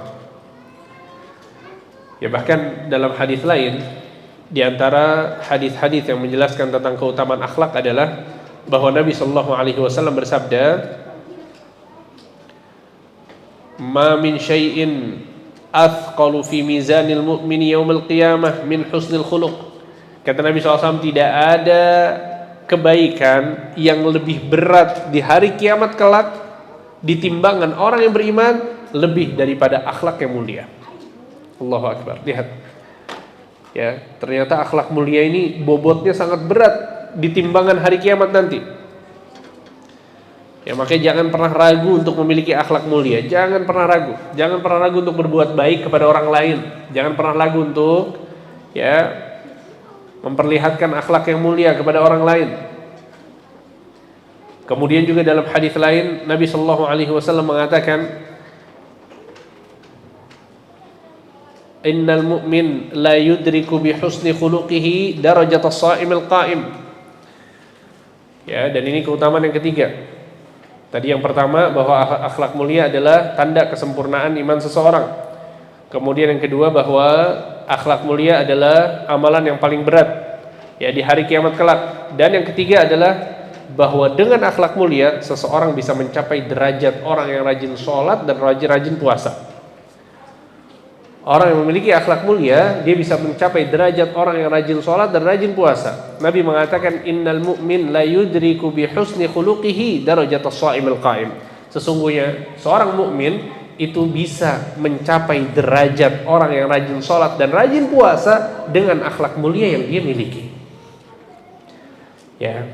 Ya, bahkan dalam hadis lain, di antara hadis-hadis yang menjelaskan tentang keutamaan akhlak adalah bahwa Nabi sallallahu alaihi wasallam bersabda, "Ma min syai'in athqalu fi mizanil mu'mini yaumil qiyamah min husnil khuluq." Kata Nabi SAW, tidak ada kebaikan yang lebih berat di hari kiamat kelak di timbangan orang yang beriman lebih daripada akhlak yang mulia. Allahu Akbar. Lihat. Ya, ternyata akhlak mulia ini bobotnya sangat berat di timbangan hari kiamat nanti. Ya, makanya jangan pernah ragu untuk memiliki akhlak mulia. Jangan pernah ragu. Jangan pernah ragu untuk berbuat baik kepada orang lain. Jangan pernah ragu untuk memperlihatkan akhlak yang mulia kepada orang lain. Kemudian juga dalam hadis lain Nabi sallallahu alaihi wasallam mengatakan, innal mu'min la yudriku bi husni khuluqihi darajatas sha'imil qa'im. Ya, dan ini keutamaan yang ketiga. Tadi yang pertama bahwa akhlak mulia adalah tanda kesempurnaan iman seseorang. Kemudian yang kedua bahwa akhlak mulia adalah amalan yang paling berat ya di hari kiamat kelak. Dan yang ketiga adalah bahwa dengan akhlak mulia seseorang bisa mencapai derajat orang yang rajin sholat dan rajin puasa. Orang yang memiliki akhlak mulia, dia bisa mencapai derajat orang yang rajin sholat dan rajin puasa. Nabi mengatakan, innal mu'min la yudriku bi husni khuluqihi darajatas sha'imil qa'im. Sesungguhnya seorang mukmin itu bisa mencapai derajat orang yang rajin sholat dan rajin puasa dengan akhlak mulia yang dia miliki. Ya.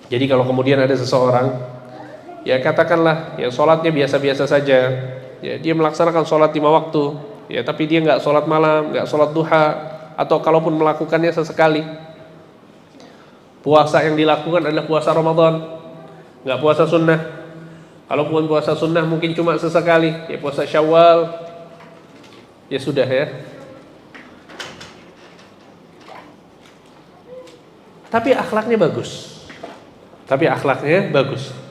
Jadi kalau kemudian ada seseorang, ya katakanlah, ya sholatnya biasa-biasa saja, ya dia melaksanakan sholat 5 waktu, ya tapi dia nggak sholat malam, nggak sholat duha, atau kalaupun melakukannya sesekali. Puasa yang dilakukan adalah puasa Ramadan, nggak puasa sunnah. Kalaupun puasa sunnah mungkin cuma sesekali, ya puasa Syawal, ya sudah ya. Tapi akhlaknya bagus.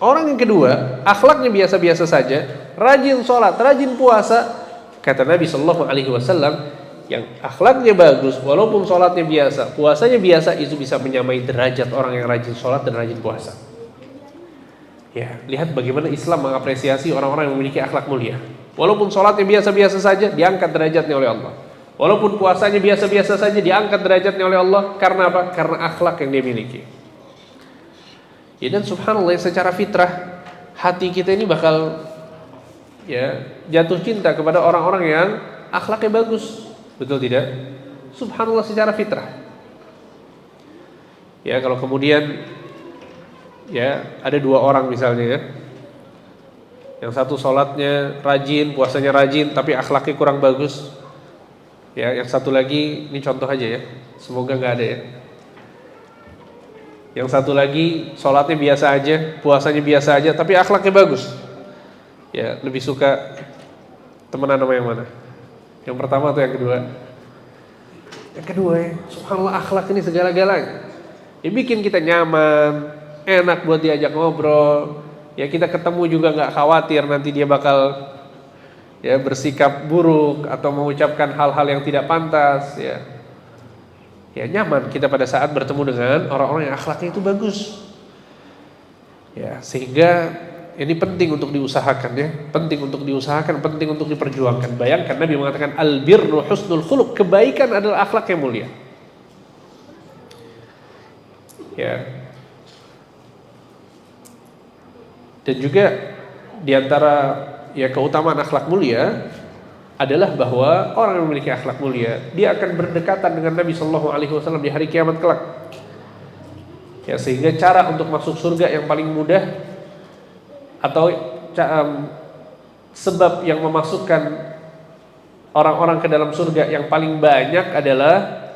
Orang yang kedua, akhlaknya biasa-biasa saja, rajin sholat, rajin puasa. Kata Nabi Sallallahu Alaihi Wasallam, yang akhlaknya bagus, walaupun sholatnya biasa, puasanya biasa, itu bisa menyamai derajat orang yang rajin sholat dan rajin puasa. Ya, lihat bagaimana Islam mengapresiasi orang-orang yang memiliki akhlak mulia. Walaupun sholatnya biasa-biasa saja, diangkat derajatnya oleh Allah. Walaupun puasanya biasa-biasa saja, diangkat derajatnya oleh Allah. Karena apa? Karena akhlak yang dia miliki. Ya, dan subhanallah, secara fitrah hati kita ini bakal jatuh cinta kepada orang-orang yang akhlaknya bagus. Betul tidak? Subhanallah, secara fitrah. Ya, kalau kemudian ada 2 orang misalnya ya, yang satu sholatnya rajin, puasanya rajin, tapi akhlaknya kurang bagus. Ya, yang satu lagi, ini contoh aja ya, semoga nggak ada ya. Yang satu lagi sholatnya biasa aja, puasanya biasa aja, tapi akhlaknya bagus. Ya, lebih suka temenan sama yang mana? Yang pertama atau yang kedua? Yang kedua ya, subhanallah, akhlak ini segala-galanya. Ya, bikin kita nyaman, enak buat diajak ngobrol. Ya, kita ketemu juga nggak khawatir nanti dia bakal bersikap buruk atau mengucapkan hal-hal yang tidak pantas. Ya, nyaman kita pada saat bertemu dengan orang-orang yang akhlaknya itu bagus. Ya, sehingga ini penting untuk diusahakan ya, penting untuk diperjuangkan. Bayangkan Nabi mengatakan al-birru husnul khuluq, kebaikan adalah akhlak yang mulia. Ya. Dan juga diantara keutamaan akhlak mulia adalah bahwa orang yang memiliki akhlak mulia, dia akan berdekatan dengan Nabi Sallallahu Alaihi Wasallam di hari kiamat kelak. Ya, sehingga cara untuk masuk surga yang paling mudah atau sebab yang memasukkan orang-orang ke dalam surga yang paling banyak adalah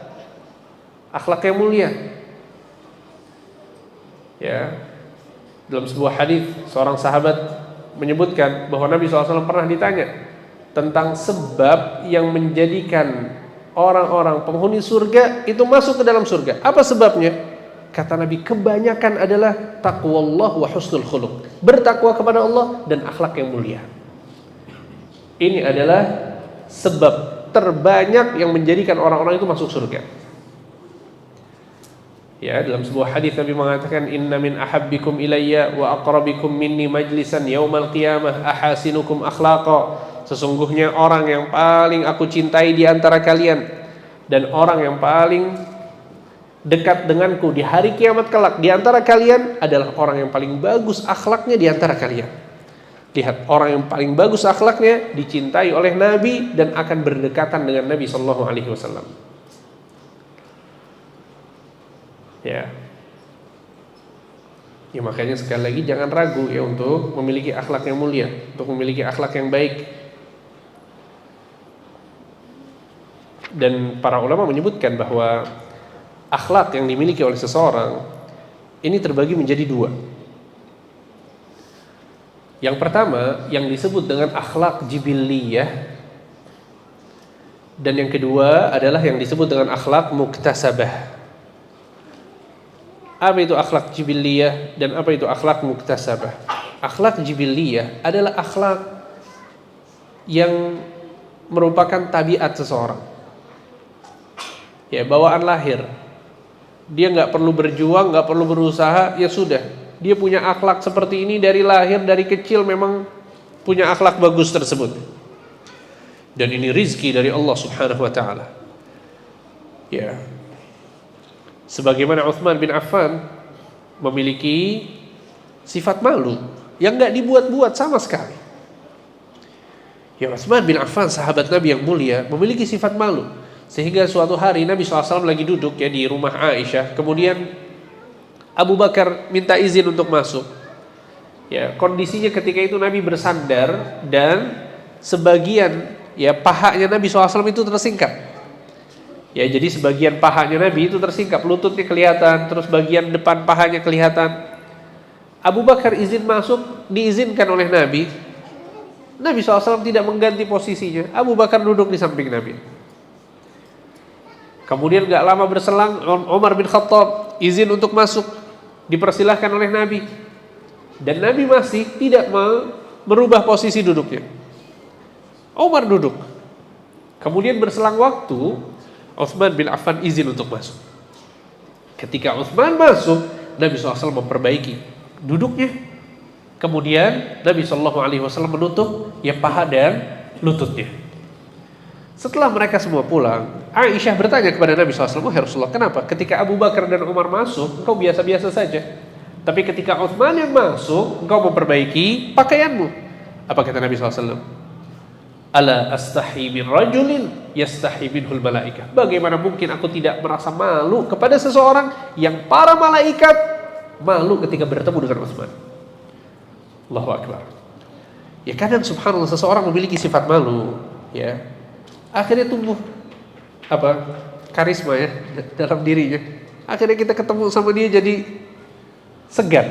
akhlak yang mulia. Ya, dalam sebuah hadis seorang sahabat menyebutkan bahwa Nabi SAW pernah ditanya tentang sebab yang menjadikan orang-orang penghuni surga itu masuk ke dalam surga. Apa sebabnya? Kata Nabi, kebanyakan adalah taqwallah wa husnul khuluq, bertakwa kepada Allah dan akhlak yang mulia. Ini adalah sebab terbanyak yang menjadikan orang-orang itu masuk surga. Ya, dalam sebuah hadis Nabi mengatakan, inna min ahabbikum ilayya wa aqrabikum minni majlisan yaumal qiyamah ahasinukum akhlaqa. Sesungguhnya orang yang paling aku cintai di antara kalian dan orang yang paling dekat denganku di hari kiamat kelak di antara kalian adalah orang yang paling bagus akhlaknya di antara kalian. Lihat, orang yang paling bagus akhlaknya dicintai oleh Nabi dan akan berdekatan dengan Nabi Shallallahu Alaihi Wasallam. Ya, makanya sekali lagi jangan ragu ya untuk memiliki akhlak yang mulia, untuk memiliki akhlak yang baik. Dan para ulama menyebutkan bahwa akhlak yang dimiliki oleh seseorang ini terbagi menjadi dua. Yang pertama yang disebut dengan akhlak jibiliyah, dan yang kedua adalah yang disebut dengan akhlak muktasabah. Apa itu akhlak jibiliyah dan apa itu akhlak muktasabah? Akhlak jibiliyah adalah akhlak yang merupakan tabiat seseorang. Ya, bawaan lahir. Dia nggak perlu berjuang, nggak perlu berusaha, ya sudah. Dia punya akhlak seperti ini dari lahir, dari kecil memang punya akhlak bagus tersebut. Dan ini rizki dari Allah Subhanahu wa taala. Ya. Sebagaimana Utsman bin Affan memiliki sifat malu yang enggak dibuat-buat sama sekali. Ya, Utsman bin Affan sahabat Nabi yang mulia memiliki sifat malu sehingga suatu hari Nabi SAW lagi duduk ya di rumah Aisyah, kemudian Abu Bakar minta izin untuk masuk. Ya, kondisinya ketika itu Nabi bersandar dan sebagian ya pahanya Nabi SAW itu tersingkap. Ya, jadi sebagian pahanya Nabi itu tersingkap, lututnya kelihatan, terus bagian depan pahanya kelihatan. Abu Bakar izin masuk, diizinkan oleh Nabi. Nabi SAW tidak mengganti posisinya. Abu Bakar duduk di samping Nabi. Kemudian gak lama berselang, Umar bin Khattab izin untuk masuk, dipersilahkan oleh Nabi. Dan Nabi masih tidak merubah posisi duduknya. Umar duduk. Kemudian berselang waktu, Utsman bin Affan izin untuk masuk. Ketika Utsman masuk, Nabi SAW memperbaiki duduknya. Kemudian Nabi SAW menutup ya paha dan lututnya. Setelah mereka semua pulang, Aisyah bertanya kepada Nabi SAW, "Ya Rasulullah, kenapa ketika Abu Bakar dan Umar masuk, engkau biasa-biasa saja, tapi ketika Utsman yang masuk, engkau memperbaiki pakaianmu?" Apa kata Nabi SAW? "Ala astahi min rajulin yastahi minhul malaikah." Bagaimana mungkin aku tidak merasa malu kepada seseorang yang para malaikat malu ketika bertemu dengan Utsman? Allahu Akbar. Ya, kadang subhanallah seseorang memiliki sifat malu, ya. Akhirnya tumbuh karisma ya dalam dirinya. Akhirnya kita ketemu sama dia jadi segan.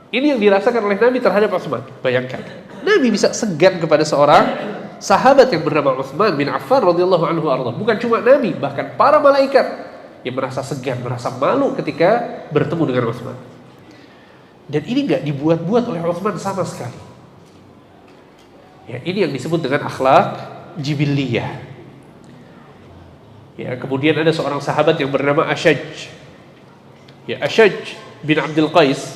Ini yang dirasakan oleh Nabi terhadap Utsman. Bayangkan, Nabi bisa segan kepada seorang sahabat yang bernama Utsman bin Affan radhiyallahu anhu arda. Bukan cuma Nabi, bahkan para malaikat yang merasa segan, merasa malu ketika bertemu dengan Utsman. Dan ini enggak dibuat-buat oleh Utsman sama sekali. Ya, ini yang disebut dengan akhlak jibiliyah. Ya, kemudian ada seorang sahabat yang bernama Ashaj. Ya, Ashaj bin Abdul Qais.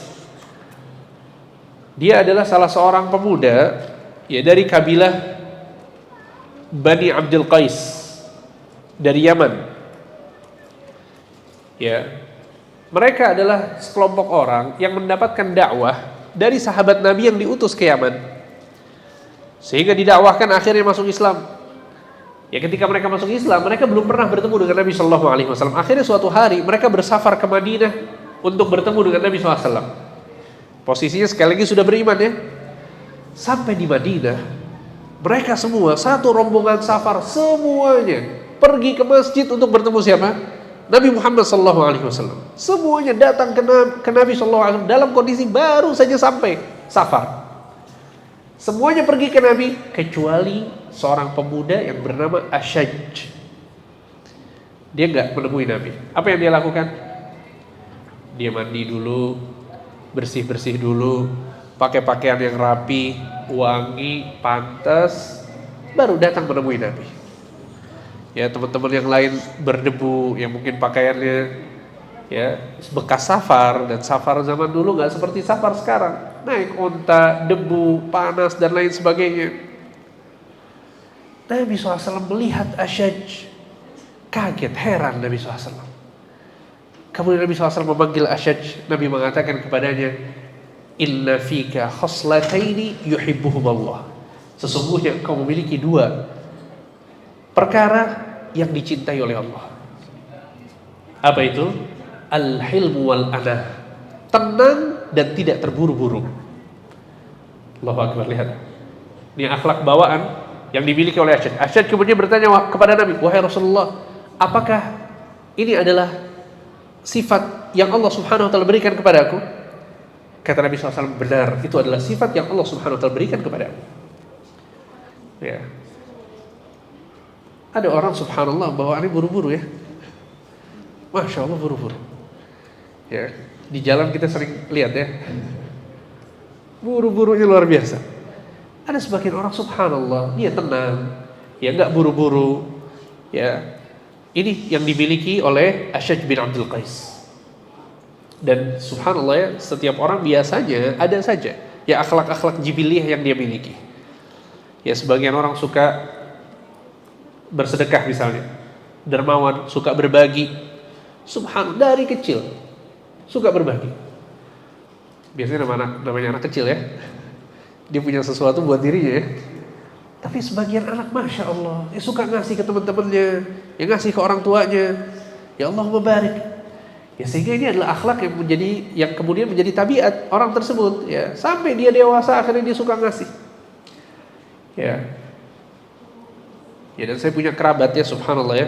Dia adalah salah seorang pemuda ya dari kabilah Bani Abdul Qais dari Yaman. Ya. Mereka adalah sekelompok orang yang mendapatkan dakwah dari sahabat Nabi yang diutus ke Yaman. Sehingga didakwahkan akhirnya masuk Islam. Ya, ketika mereka masuk Islam, mereka belum pernah bertemu dengan Nabi Shallallahu Alaihi Wasallam. Akhirnya suatu hari mereka bersafar ke Madinah untuk bertemu dengan Nabi SAW. Posisinya sekali lagi sudah beriman ya. Sampai di Madinah, mereka semua satu rombongan safar semuanya pergi ke masjid untuk bertemu siapa? Nabi Muhammad Shallallahu Alaihi Wasallam. Semuanya datang ke Nabi Shallallahu Alaihi Wasallam dalam kondisi baru saja sampai safar. Semuanya pergi ke Nabi kecuali seorang pemuda yang bernama Ashaj. Dia enggak menemui Nabi. Apa yang dia lakukan? Dia mandi dulu, bersih-bersih dulu, pakai pakaian yang rapi, wangi, pantas, baru datang menemui Nabi. Ya, teman-teman yang lain berdebu, yang mungkin pakaiannya ya bekas safar, dan safar zaman dulu enggak seperti safar sekarang. Naik onta, debu, panas dan lain sebagainya. Nabi SAW melihat Ashaj, kaget, heran Nabi SAW. Kemudian Nabi SAW memanggil Ashaj. Nabi mengatakan kepadanya, Inna fika khoslataini yuhibbuhumallah. Sesungguhnya engkau memiliki dua perkara yang dicintai oleh Allah. Apa itu? Al-hilmu wal anah. Tenang dan tidak terburu-buru. Allahu Akbar, lihat. Ini akhlak bawaan yang dimiliki oleh Asyad. Asyad kemudian bertanya kepada Nabi, wahai Rasulullah, apakah ini adalah sifat yang Allah Subhanahu wa taala berikan kepada aku? Kata Nabi SAW, benar, itu adalah sifat yang Allah Subhanahu wa taala berikan kepada aku. Ya. Ada orang subhanallah bawaannya buru-buru ya. Masya Allah buru-buru. Ya, di jalan kita sering lihat ya. Buru-burunya luar biasa. Ada sebagian orang subhanallah, dia tenang, ya enggak buru-buru. Ya. Ini yang dimiliki oleh Asyaj bin Abdul Qais. Dan subhanallah ya, setiap orang biasanya ada saja ya akhlak-akhlak jibiliyah yang dia miliki. Ya, sebagian orang suka bersedekah misalnya, dermawan, suka berbagi. Subhanallah, dari kecil suka berbagi. Biasanya namanya anak kecil ya. Dia punya sesuatu buat dirinya ya. Tapi sebagian anak Masya Allah, ya suka ngasih ke teman-temannya, ya ngasih ke orang tuanya. Ya Allah mubarik. Ya, sehingga ini adalah akhlak yang kemudian menjadi tabiat orang tersebut. Ya, sampai dia dewasa akhirnya dia suka ngasih. Ya, dan saya punya kerabat ya, subhanallah ya,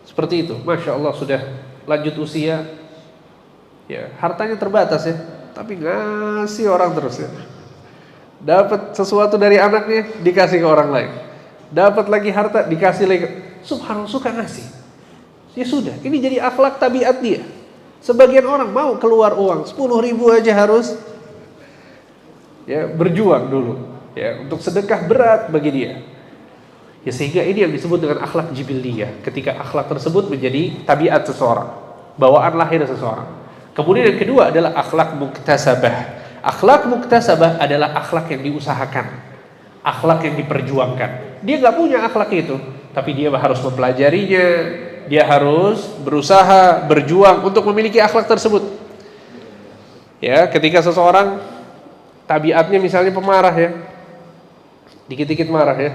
seperti itu. Masya Allah sudah lanjut usia, ya hartanya terbatas ya, tapi ngasih orang terus ya. Dapat sesuatu dari anaknya dikasih ke orang lain, dapat lagi harta dikasih lagi. Subhanallah, suka ngasih. Ya sudah, ini jadi akhlak tabiat dia. Sebagian orang mau keluar uang 10.000 aja harus ya berjuang dulu. Ya, untuk sedekah berat bagi dia. Ya, sehingga ini yang disebut dengan akhlak jibiliyah. Ketika akhlak tersebut menjadi tabiat seseorang, bawaan lahir seseorang. Kemudian yang kedua adalah akhlak muktasabah. Akhlak muktasabah adalah akhlak yang diusahakan, akhlak yang diperjuangkan. Dia nggak punya akhlak itu, tapi dia harus mempelajarinya. Dia harus berusaha, berjuang untuk memiliki akhlak tersebut. Ya, ketika seseorang tabiatnya misalnya pemarah ya, dikit-dikit marah ya.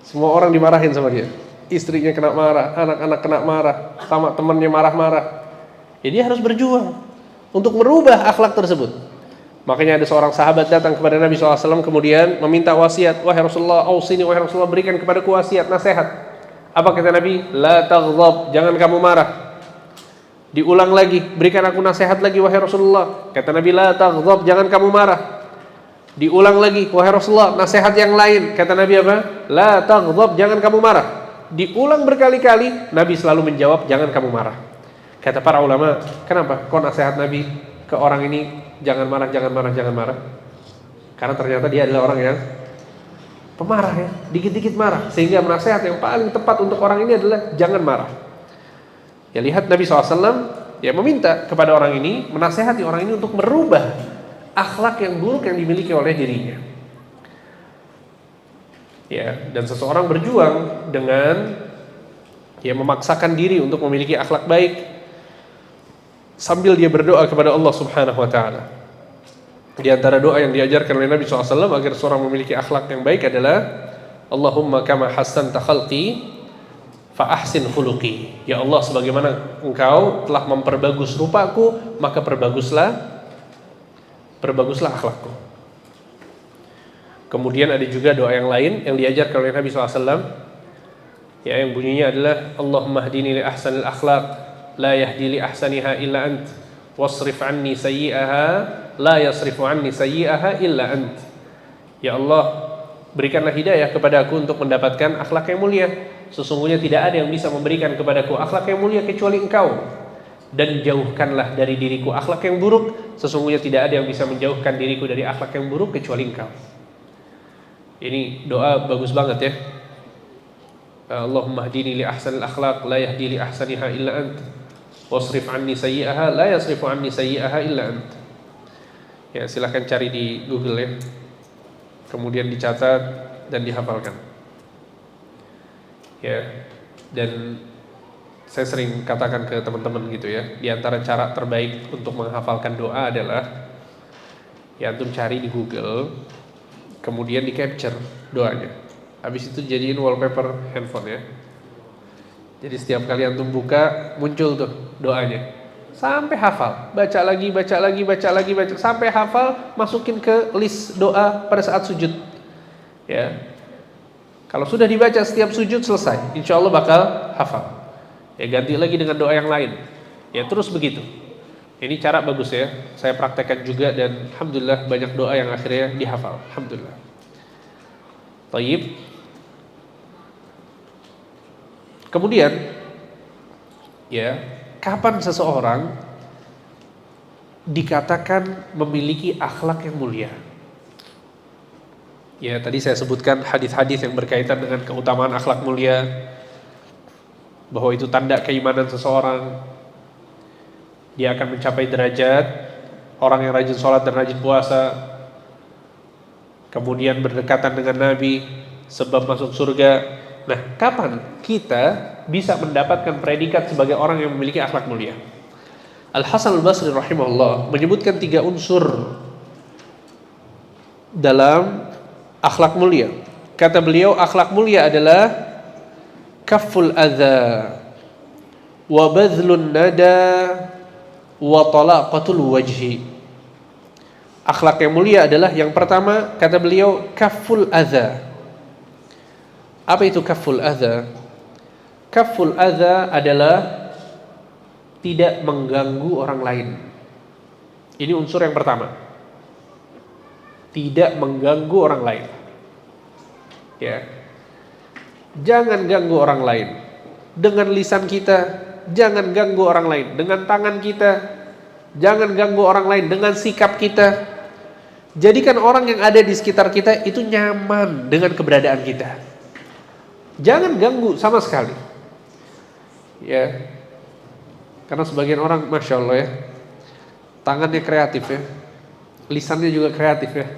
Semua orang dimarahin sama dia. Istrinya kena marah, anak-anak kena marah, sama temannya marah-marah. Ya, dia harus berjuang untuk merubah akhlak tersebut. Makanya ada seorang sahabat datang kepada Nabi SAW kemudian meminta wasiat. Wahai Rasulullah, ausini, wahai Rasulullah, berikan kepadaku wasiat, nasihat. Apa kata Nabi? La taghdab, jangan kamu marah. Diulang lagi, berikan aku nasihat lagi wahai Rasulullah. Kata Nabi, la taghdab, jangan kamu marah. Diulang lagi, wahai Rasulullah, nasihat yang lain. Kata Nabi apa? La taghdab, jangan kamu marah. Diulang berkali-kali, Nabi selalu menjawab, jangan kamu marah. Kata para ulama, kenapa kok nasihat Nabi ke orang ini jangan marah, jangan marah, jangan marah? Karena ternyata dia adalah orang yang pemarah ya, dikit-dikit marah. Sehingga nasihat yang paling tepat untuk orang ini adalah jangan marah. Ya, lihat Nabi SAW ya meminta kepada orang ini, menasihati orang ini untuk merubah akhlak yang buruk yang dimiliki oleh dirinya. Ya, dan seseorang berjuang dengan ya memaksakan diri untuk memiliki akhlak baik sambil dia berdoa kepada Allah Subhanahu wa taala. Di antara doa yang diajarkan oleh Nabi SAW agar seorang memiliki akhlak yang baik adalah Allahumma kama hassanta khalqi fa ahsin khuluqi. Ya Allah, sebagaimana Engkau telah memperbagus rupaku, maka perbaguslah akhlakku. Kemudian ada juga doa yang lain yang diajarkan oleh Nabi SAW, ya, yang bunyinya adalah Allahumma hdini li ahsanil akhlaq la yahdi li ahsaniha illa ant wasrif anni sayyi'aha la yasrifu anni sayyi'aha illa ant. Ya Allah, berikanlah hidayah kepadaku untuk mendapatkan akhlak yang mulia. Sesungguhnya tidak ada yang bisa memberikan kepadaku akhlak yang mulia kecuali Engkau. Dan jauhkanlah dari diriku akhlak yang buruk. Sesungguhnya tidak ada yang bisa menjauhkan diriku dari akhlak yang buruk kecuali Engkau. Ini doa bagus banget ya. Allahumma hdini li ahsanil akhlaq la yahdi li ahsaniha illa ant wasrif anni sayyi'aha la yasrifu anni sayyi'aha illa ant. Ya, silahkan cari di Google ya. Kemudian dicatat dan dihafalkan. Ya, dan saya sering katakan ke teman-teman gitu ya, di antara cara terbaik untuk menghafalkan doa adalah Ya antum cari di Google, kemudian di capture doanya. Habis itu jadiin wallpaper handphone ya. Jadi setiap kali antum buka muncul tuh doanya. Sampai hafal, baca lagi, baca sampai hafal, masukin ke list doa pada saat sujud. Ya. Kalau sudah dibaca setiap sujud selesai, insya Allah bakal hafal. Ya ganti lagi dengan doa yang lain. Ya terus begitu. Ini cara bagus ya. Saya praktekkan juga dan alhamdulillah banyak doa yang akhirnya dihafal. Alhamdulillah. Taib. Kemudian ya, kapan seseorang dikatakan memiliki akhlak yang mulia? Ya, tadi saya sebutkan hadis-hadis yang berkaitan dengan keutamaan akhlak mulia, bahwa itu tanda keimanan seseorang. Dia akan mencapai derajat orang yang rajin sholat dan rajin puasa, kemudian berdekatan dengan Nabi, sebab masuk surga. Nah, kapan kita bisa mendapatkan predikat sebagai orang yang memiliki akhlak mulia? Al-Hasan al-Basri rahimahullah menyebutkan 3 unsur dalam akhlak mulia. Kata beliau, akhlak mulia adalah kafful adza wa badhlun nada wa talaqatul wajhi. Akhlak yang mulia adalah yang pertama, kata beliau, kafful adza. Apa itu kafful adza? Kafful adza adalah tidak mengganggu orang lain. Ini unsur yang pertama. Tidak mengganggu orang lain. Ya. Jangan ganggu orang lain. Dengan lisan kita, jangan ganggu orang lain. Dengan tangan kita, jangan ganggu orang lain. Dengan sikap kita, jadikan orang yang ada di sekitar kita itu nyaman dengan keberadaan kita. Jangan ganggu sama sekali. Ya. Karena sebagian orang, Masya Allah ya, tangannya kreatif ya, lisannya juga kreatif ya.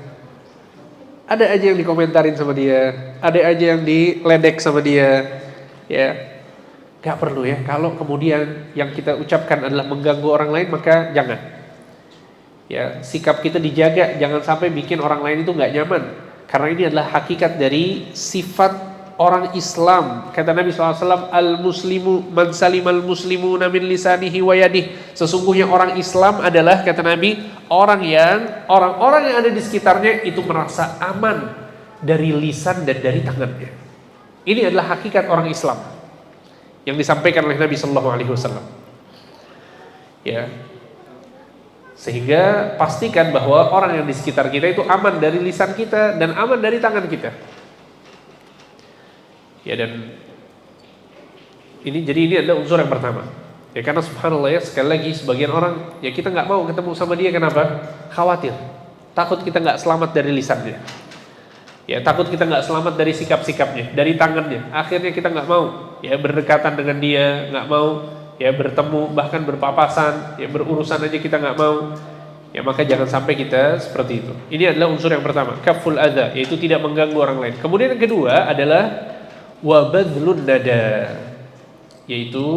Ada aja yang dikomentarin sama dia, ada aja yang diledek sama dia. Ya, gak perlu ya. Kalau kemudian yang kita ucapkan adalah mengganggu orang lain, maka jangan. Ya, sikap kita dijaga, jangan sampai bikin orang lain itu gak nyaman. Karena ini adalah hakikat dari sifat orang Islam. Kata Nabi SAW, al-muslimu man salimal muslimuna min lisanihi wa yadih. Sesungguhnya orang Islam adalah, kata Nabi, orang-orang yang ada di sekitarnya itu merasa aman dari lisan dan dari tangannya. Ini adalah hakikat orang Islam yang disampaikan oleh Nabi SAW. Ya. Sehingga pastikan bahwa orang yang di sekitar kita itu aman dari lisan kita dan aman dari tangan kita. Ya, dan ini adalah unsur yang pertama. Ya, karena subhanallah ya, sekali lagi sebagian orang ya kita nggak mau ketemu sama dia, kenapa? Khawatir, takut kita nggak selamat dari lisannya. Ya, takut kita nggak selamat dari sikap-sikapnya, dari tangannya. Akhirnya kita nggak mau ya berdekatan dengan dia, nggak mau ya bertemu, bahkan berpapasan, ya berurusan aja kita nggak mau. Ya, maka jangan sampai kita seperti itu. Ini adalah unsur yang pertama, kaful adza, yaitu tidak mengganggu orang lain. Kemudian yang kedua adalah wa badhlun nada, yaitu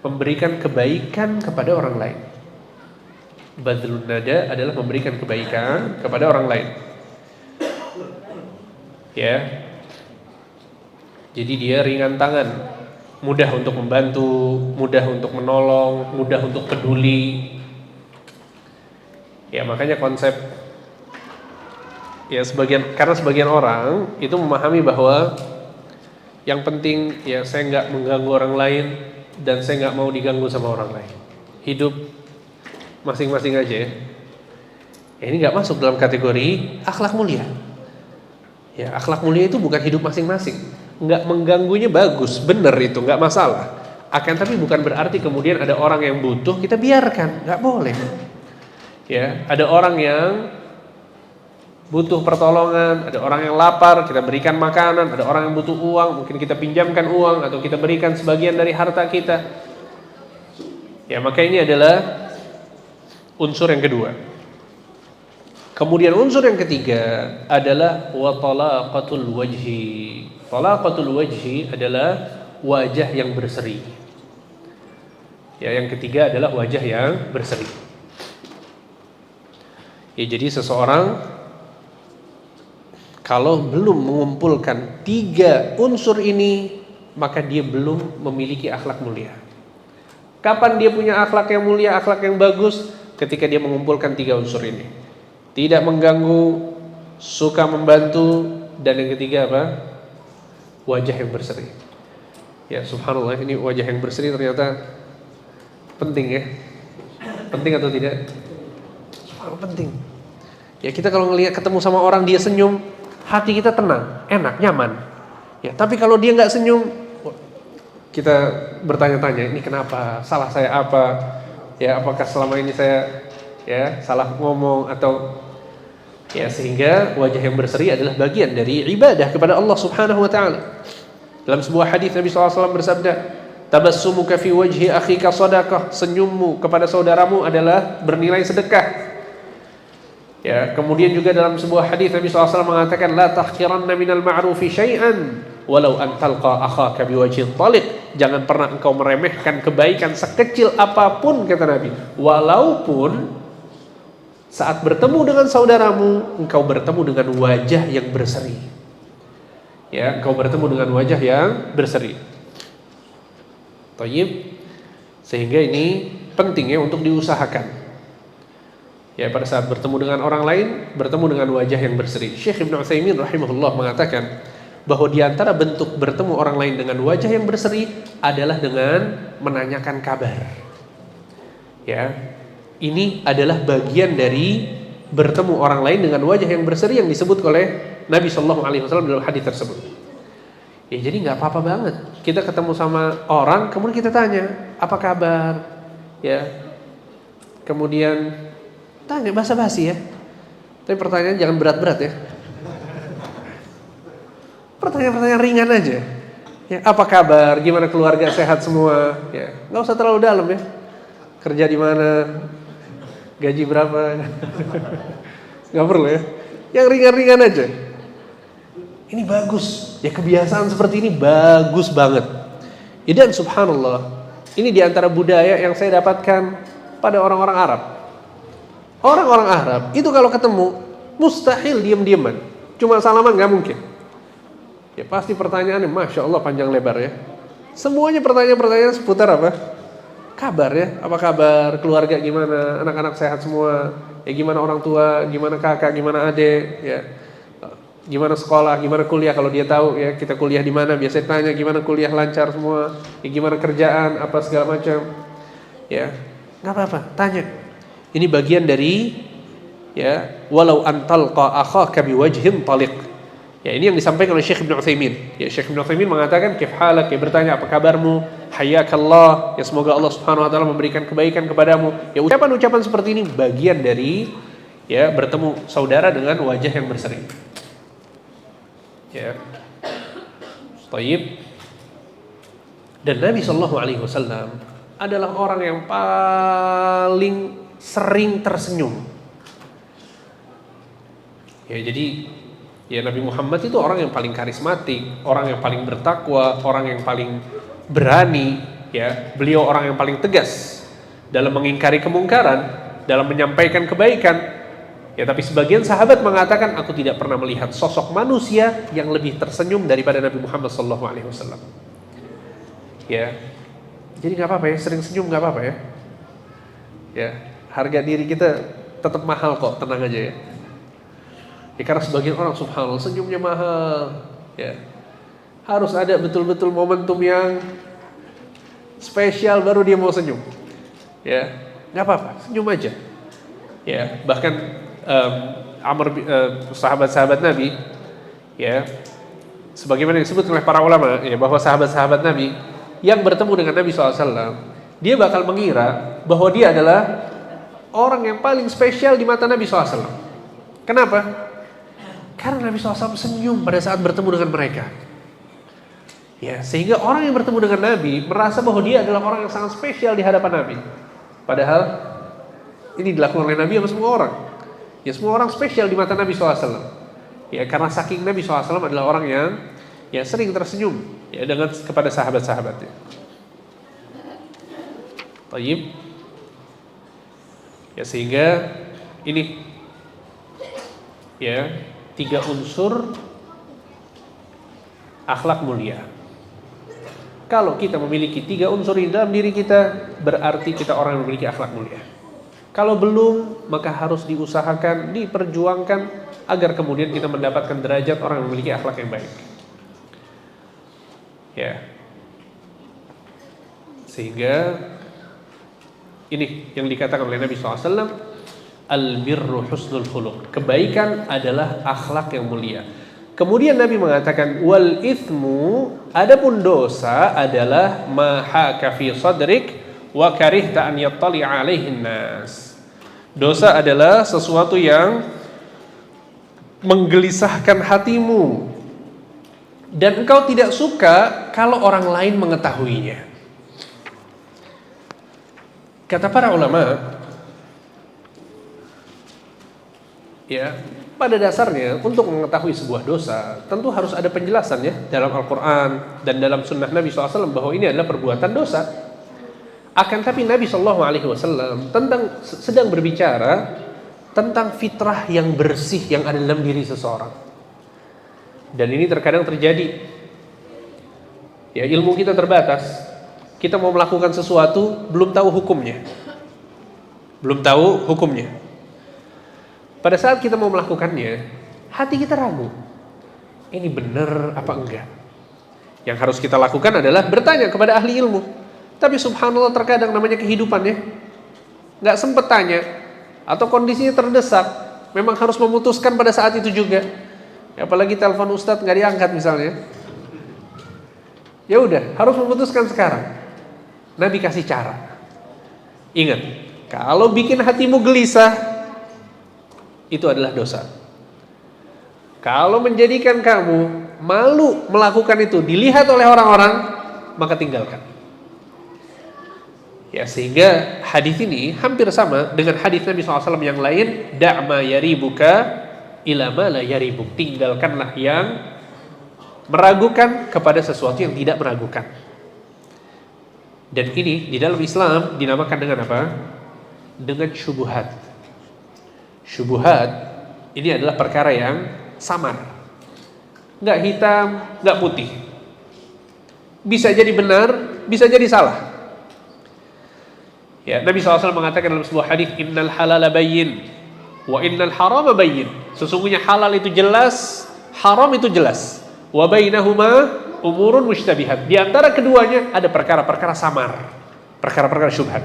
memberikan kebaikan kepada orang lain. Badhlun nada adalah memberikan kebaikan kepada orang lain. Ya. Jadi dia ringan tangan, mudah untuk membantu, mudah untuk menolong, mudah untuk peduli. Ya, makanya konsep ya karena sebagian orang itu memahami bahwa yang penting ya saya nggak mengganggu orang lain dan saya nggak mau diganggu sama orang lain. Hidup masing-masing aja ya. Ini nggak masuk dalam kategori akhlak mulia. Ya, akhlak mulia itu bukan hidup masing-masing. Nggak mengganggunya bagus, benar itu, nggak masalah. Akan tapi bukan berarti kemudian ada orang yang butuh kita biarkan, nggak boleh. Ya, ada orang yang butuh pertolongan, ada orang yang lapar, kita berikan makanan, ada orang yang butuh uang, mungkin kita pinjamkan uang atau kita berikan sebagian dari harta kita. Ya, maka ini adalah unsur yang kedua. Kemudian unsur yang ketiga adalah wa talaqatul wajhi. Talaqatul wajhi adalah wajah yang berseri. Ya, yang ketiga adalah wajah yang berseri. Ya, jadi seseorang kalau belum mengumpulkan 3 unsur ini, maka dia belum memiliki akhlak mulia. Kapan dia punya akhlak yang mulia, akhlak yang bagus? Ketika dia mengumpulkan 3 unsur ini. Tidak mengganggu, suka membantu, dan yang ketiga apa? Wajah yang berseri. Ya, subhanallah, ini wajah yang berseri ternyata penting ya. Penting atau tidak? Penting. Ya, kita kalau ngelihat ketemu sama orang dia senyum, hati kita tenang, enak, nyaman. Ya, tapi kalau dia nggak senyum, kita bertanya-tanya, ini kenapa? Salah saya apa? Ya, apakah selama ini saya salah ngomong atau ya, sehingga wajah yang berseri adalah bagian dari ibadah kepada Allah Subhanahu wa taala. Dalam sebuah hadis Nabi SAW bersabda, tabassumuka fi wajhi akhika sadaqah, senyummu kepada saudaramu adalah bernilai sedekah. Ya, kemudian juga dalam sebuah hadis Nabi SAW mengatakan, la tahqiranna minal ma'rufi syai'an walau an talqa akhaka biwajhin taliq. Jangan pernah engkau meremehkan kebaikan sekecil apapun, kata Nabi, walaupun saat bertemu dengan saudaramu engkau bertemu dengan wajah yang berseri. Ya, engkau bertemu dengan wajah yang berseri. Thayyib. Sehingga ini penting ya untuk diusahakan. Ya, pada saat bertemu dengan orang lain, bertemu dengan wajah yang berseri. Syekh Ibnu Utsaimin rahimahullah mengatakan bahwa di antara bentuk bertemu orang lain dengan wajah yang berseri adalah dengan menanyakan kabar. Ya. Ini adalah bagian dari bertemu orang lain dengan wajah yang berseri yang disebut oleh Nabi Shallallahu Alaihi Wasallam dalam hadis tersebut. Ya, jadi nggak apa-apa banget kita ketemu sama orang, kemudian kita tanya apa kabar, ya, kemudian tanya basa-basi ya. Tapi pertanyaan jangan berat-berat ya. Pertanyaan-pertanyaan ringan aja. Ya, apa kabar? Gimana keluarga, sehat semua? Ya, nggak usah terlalu dalam ya. Kerja di mana? Gaji berapa? Nggak perlu ya. Yang ringan-ringan aja. Ini bagus. Ya, kebiasaan seperti ini bagus banget. Ya, dan subhanallah, ini diantara budaya yang saya dapatkan pada orang-orang Arab. Orang-orang Arab itu kalau ketemu mustahil diam-diaman. Cuma salaman nggak mungkin. Ya, pasti pertanyaannya masya Allah panjang lebar ya. Semuanya pertanyaan-pertanyaan seputar apa? Kabar ya, apa kabar, keluarga gimana, anak-anak sehat semua, ya gimana orang tua, gimana kakak, gimana adik, ya gimana sekolah, gimana kuliah, kalau dia tahu ya kita kuliah di mana, biasanya tanya gimana kuliah lancar semua, ya gimana kerjaan, apa segala macam, ya nggak apa-apa, tanya. Ini bagian dari ya walau antalqa akhaka biwajhin taliq. Ya, ini yang disampaikan oleh Syekh Ibnu Utsaimin. Ya, Syekh Ibnu Utsaimin mengatakan kif halak, ya bertanya apa kabarmu, hayakallah, ya semoga Allah Subhanahu wa taala memberikan kebaikan kepadamu. Ya, ucapan-ucapan seperti ini bagian dari ya bertemu saudara dengan wajah yang berseri. Ya. Thayyib. Dan Nabi sallallahu alaihi wasallam adalah orang yang paling sering tersenyum. Ya, jadi ya Nabi Muhammad itu orang yang paling karismatik, orang yang paling bertakwa, orang yang paling berani, ya. Beliau orang yang paling tegas dalam mengingkari kemungkaran, dalam menyampaikan kebaikan. Ya, tapi sebagian sahabat mengatakan aku tidak pernah melihat sosok manusia yang lebih tersenyum daripada Nabi Muhammad sallallahu alaihi wasallam. Ya. Jadi enggak apa-apa ya, sering senyum enggak apa-apa ya. Ya, harga diri kita tetap mahal kok, tenang aja ya. Ya, karena sebagian orang subhanallah senyumnya mahal, ya. Harus ada betul-betul momentum yang spesial baru dia mau senyum. Ya, nggak apa-apa, senyum aja. Ya, bahkan sahabat-sahabat Nabi, ya, sebagaimana disebut oleh para ulama, ya, bahwa sahabat-sahabat Nabi yang bertemu dengan Nabi SAW, dia bakal mengira bahwa dia adalah orang yang paling spesial di mata Nabi SAW. Kenapa? Karena Nabi SAW senyum pada saat bertemu dengan mereka. Ya, sehingga orang yang bertemu dengan Nabi merasa bahwa dia adalah orang yang sangat spesial di hadapan Nabi. Padahal ini dilakukan oleh Nabi sama semua orang. Ya, semua orang spesial di mata Nabi SAW. Ya, karena saking Nabi SAW adalah orang yang ya sering tersenyum ya dengan kepada sahabat-sahabatnya. Thayyib. Ya, sehingga ini ya, 3 unsur akhlak mulia. Kalau kita memiliki 3 unsur ini dalam diri kita, berarti kita orang yang memiliki akhlak mulia. Kalau belum, maka harus diusahakan, diperjuangkan agar kemudian kita mendapatkan derajat orang yang memiliki akhlak yang baik. Ya. Sehingga ini yang dikatakan oleh Nabi SAW, al-birru husnul khuluq. Kebaikan adalah akhlak yang mulia. Kemudian Nabi mengatakan wal ithmu, adapun dosa adalah ma haka fi sadrik wa karihta an yattali alaihin nas. Dosa adalah sesuatu yang menggelisahkan hatimu dan engkau tidak suka kalau orang lain mengetahuinya. Kata para ulama, ya, pada dasarnya untuk mengetahui sebuah dosa tentu harus ada penjelasan ya dalam Al-Quran dan dalam Sunnah Nabi SAW bahwa ini adalah perbuatan dosa. Akan tapi Nabi SAW sedang berbicara tentang fitrah yang bersih yang ada dalam diri seseorang. Dan ini terkadang terjadi. Ya, ilmu kita terbatas. Kita mau melakukan sesuatu belum tahu hukumnya. Pada saat kita mau melakukannya, hati kita ragu. Ini benar apa enggak? Yang harus kita lakukan adalah bertanya kepada ahli ilmu. Tapi subhanallah terkadang namanya kehidupan ya, nggak sempet tanya, atau kondisinya terdesak, memang harus memutuskan pada saat itu juga. Apalagi telepon ustadz nggak diangkat misalnya, ya udah harus memutuskan sekarang. Nabi kasih cara. Ingat, kalau bikin hatimu gelisah, itu adalah dosa. Kalau menjadikan kamu malu melakukan itu, dilihat oleh orang-orang, maka tinggalkan. Ya, sehingga hadis ini hampir sama dengan hadis Nabi SAW yang lain, da'ma yaribuka ila ma la yaribuk. Tinggalkanlah yang meragukan kepada sesuatu yang tidak meragukan. Dan ini di dalam Islam dinamakan dengan apa? Dengan syubhat. Syubhat ini adalah perkara yang samar, nggak hitam, nggak putih. Bisa jadi benar, bisa jadi salah. Ya, Nabi SAW mengatakan dalam sebuah hadis, innal halala bayyin wa innal harama bayyin. Sesungguhnya halal itu jelas, haram itu jelas. Wa bainahuma umurun mushtabihat. Di antara keduanya ada perkara-perkara samar, perkara-perkara syubhat.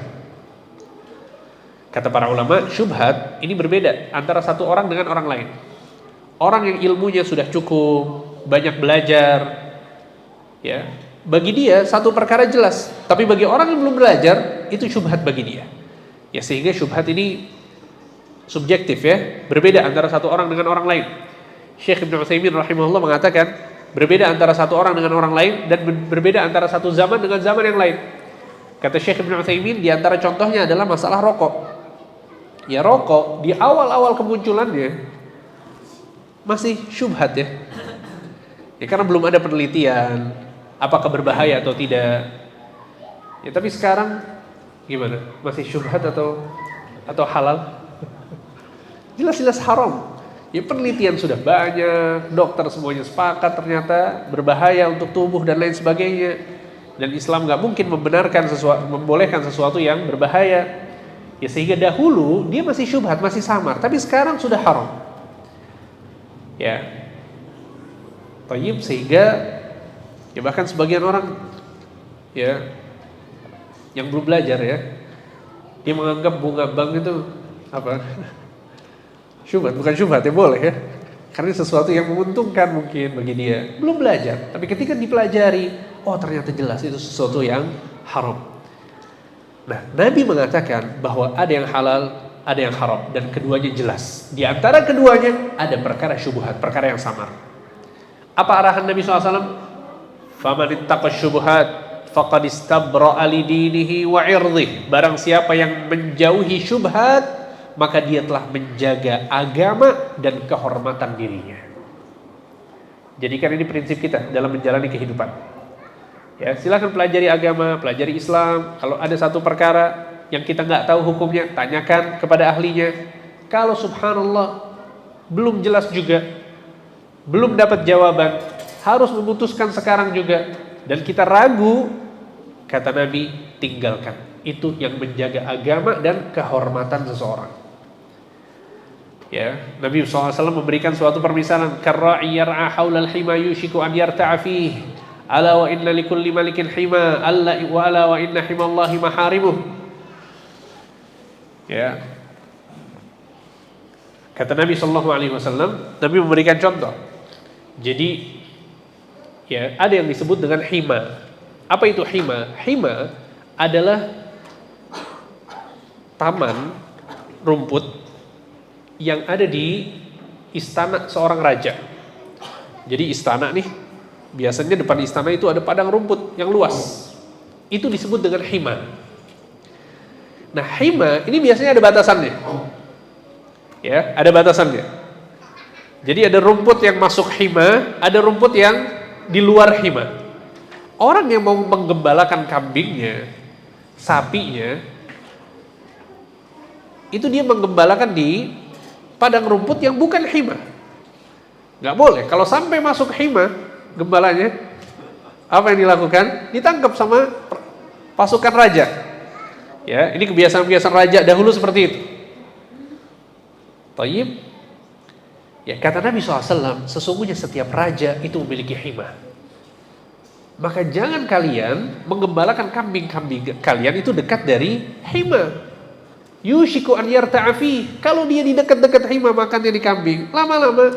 Kata para ulama, syubhat ini berbeda antara satu orang dengan orang lain. Orang yang ilmunya sudah cukup, banyak belajar, ya, bagi dia satu perkara jelas. Tapi bagi orang yang belum belajar, itu syubhat bagi dia. Ya, sehingga syubhat ini subjektif ya, berbeda antara satu orang dengan orang lain. Syekh Ibnu Utsaimin rahimahullah mengatakan, berbeda antara satu orang dengan orang lain dan berbeda antara satu zaman dengan zaman yang lain. Kata Syekh Ibnu Utsaimin, di antara contohnya adalah masalah rokok. Ya, rokok di awal-awal kemunculannya masih syubhat ya. Ya, karena belum ada penelitian apakah berbahaya atau tidak. Ya, tapi sekarang gimana? Masih syubhat atau halal? Jelas-jelas haram. Ya, penelitian sudah banyak, dokter semuanya sepakat ternyata berbahaya untuk tubuh dan lain sebagainya. Dan Islam nggak mungkin membolehkan sesuatu yang berbahaya. Ya, sehingga dahulu dia masih syubhat, masih samar, tapi sekarang sudah haram. Ya, tayyib, sehingga ya bahkan sebagian orang ya yang belum belajar ya, dia menganggap bunga bank itu apa? Syubhat, bukan syubhat ya, boleh ya. Karena sesuatu yang menguntungkan mungkin bagi dia. Belum belajar, tapi ketika dipelajari, oh ternyata jelas itu sesuatu yang haram. Nah, Nabi mengatakan bahwa ada yang halal, ada yang haram, dan keduanya jelas. Di antara keduanya ada perkara syubhat, perkara yang samar. Apa arahan Nabi SAW? Faman ittaqa syubhat faqad istabra'a li dinihi wa 'irdhihi. Barang siapa yang menjauhi syubhat, maka dia telah menjaga agama dan kehormatan dirinya. Jadikan ini prinsip kita dalam menjalani kehidupan. Ya, silakan pelajari agama, pelajari Islam. Kalau ada satu perkara yang kita nggak tahu hukumnya, tanyakan kepada ahlinya. Kalau subhanallah belum jelas juga, belum dapat jawaban, harus memutuskan sekarang juga, dan kita ragu, kata Nabi, tinggalkan. Itu yang menjaga agama dan kehormatan seseorang. Ya, Nabi SAW memberikan suatu permisalan, karra'i yar'a haulal hima yushiku an yarta'a fihi, ala wa inna likulli malikin hima, ala wa inna himallahi maharimuh. Ya, kata Nabi SAW, Nabi memberikan contoh. Jadi, ya, ada yang disebut dengan hima. Apa itu hima? Hima adalah taman rumput yang ada di istana seorang raja. Jadi istana nih, biasanya depan istana itu ada padang rumput yang luas. Itu disebut dengan hima. Nah, hima ini biasanya ada batasannya. Ya, ada batasannya. Jadi ada rumput yang masuk hima, ada rumput yang di luar hima. Orang yang mau menggembalakan kambingnya, sapinya, itu dia menggembalakan di padang rumput yang bukan hima. Gak boleh. Kalau sampai masuk hima, gembalanya, apa yang dilakukan? Ditangkap sama pasukan raja. Ya, ini kebiasaan-kebiasaan raja dahulu seperti itu. Tayyib. Ya, kata Nabi SAW, sesungguhnya setiap raja itu memiliki hima. Maka jangan kalian menggembalakan kambing-kambing kalian itu dekat dari hima. Yushiku an yarta'a fi. Kalau dia di dekat-dekat hima makannya di kambing, lama-lama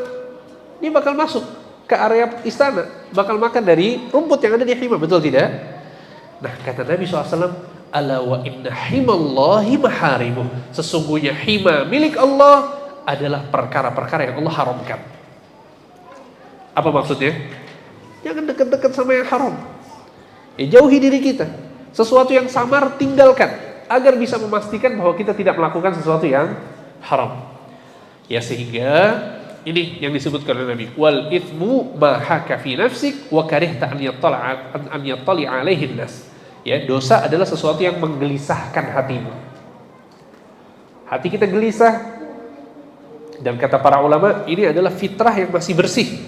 dia bakal masuk ke area istana, bakal makan dari rumput yang ada di hima, betul tidak? Nah, kata Nabi SAW, ala wa inna himallahi maharimuh. Sesungguhnya hima milik Allah adalah perkara-perkara yang Allah haramkan. Apa maksudnya? Jangan dekat-dekat sama yang haram. Ya, jauhi diri kita. Sesuatu yang samar tinggalkan, agar bisa memastikan bahwa kita tidak melakukan sesuatu yang haram. Ya, sehingga ini yang disebutkan oleh Nabi, wal ithmu ma haka fi nafsik wa karihta an yattali alaihi nas. Ya, dosa adalah sesuatu yang menggelisahkan hatimu. Hati kita gelisah, dan kata para ulama, ini adalah fitrah yang masih bersih.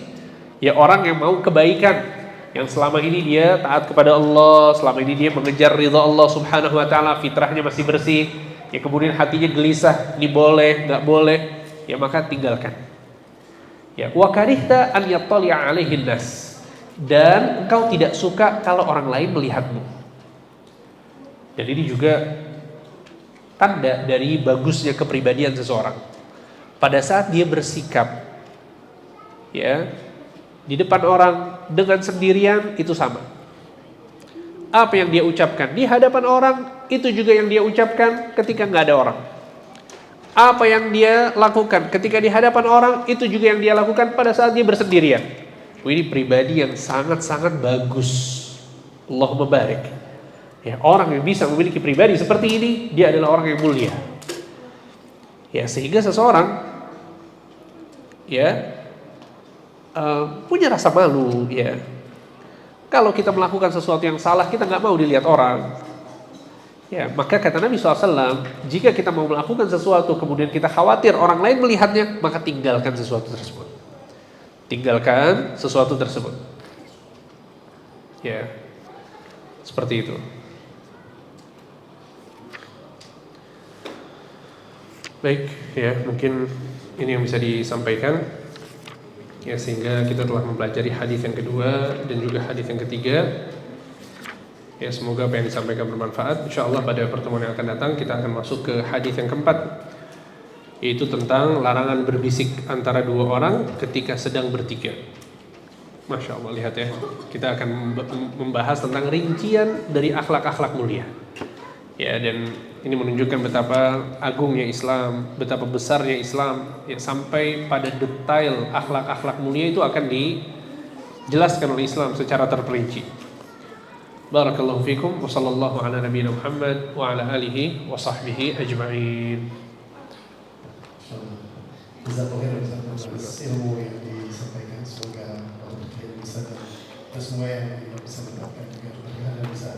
Ya, orang yang mau kebaikan, yang selama ini dia taat kepada Allah, selama ini dia mengejar ridha Allah Subhanahu wa taala, fitrahnya masih bersih. Ya, kemudian hatinya gelisah, ini boleh, enggak boleh, ya maka tinggalkan. Ya, wa karihta an yattali'a 'alaihin nas. Dan engkau tidak suka kalau orang lain melihatmu. Dan ini juga tanda dari bagusnya kepribadian seseorang. Pada saat dia bersikap, ya, di depan orang dengan sendirian, itu sama. Apa yang dia ucapkan di hadapan orang, itu juga yang dia ucapkan ketika nggak ada orang. Apa yang dia lakukan ketika di hadapan orang, itu juga yang dia lakukan pada saat dia bersendirian. Ini pribadi yang sangat-sangat bagus. Allahumma barik. Ya, orang yang bisa memiliki pribadi seperti ini, dia adalah orang yang mulia. Ya, sehingga seseorang, ya, punya rasa malu, ya. Kalau kita melakukan sesuatu yang salah, kita nggak mau dilihat orang. Ya, maka kata Nabi SAW, jika kita mau melakukan sesuatu, kemudian kita khawatir orang lain melihatnya, maka tinggalkan sesuatu tersebut. Tinggalkan sesuatu tersebut. Ya, seperti itu. Baik, ya, mungkin ini yang bisa disampaikan. Ya, sehingga kita telah mempelajari hadis yang kedua dan juga hadis yang ketiga. Ya, semoga apa yang disampaikan bermanfaat. InsyaAllah pada pertemuan yang akan datang kita akan masuk ke hadis yang keempat, yaitu tentang larangan berbisik antara dua orang ketika sedang bertiga. Masya Allah, lihat ya, kita akan membahas tentang rincian dari akhlak-akhlak mulia. Ya, dan ini menunjukkan betapa agungnya Islam, betapa besarnya Islam, ya, sampai pada detail akhlak-akhlak mulia itu akan dijelaskan oleh Islam secara terperinci. Barakallahu fikum wa sallallahu ala nabiyina Muhammad wa ala alihi wa sahbihi ajma'in. Ilmu yang disampaikan, semoga Allah bisa dan semua yang bisa mendapatkan juga dan bisa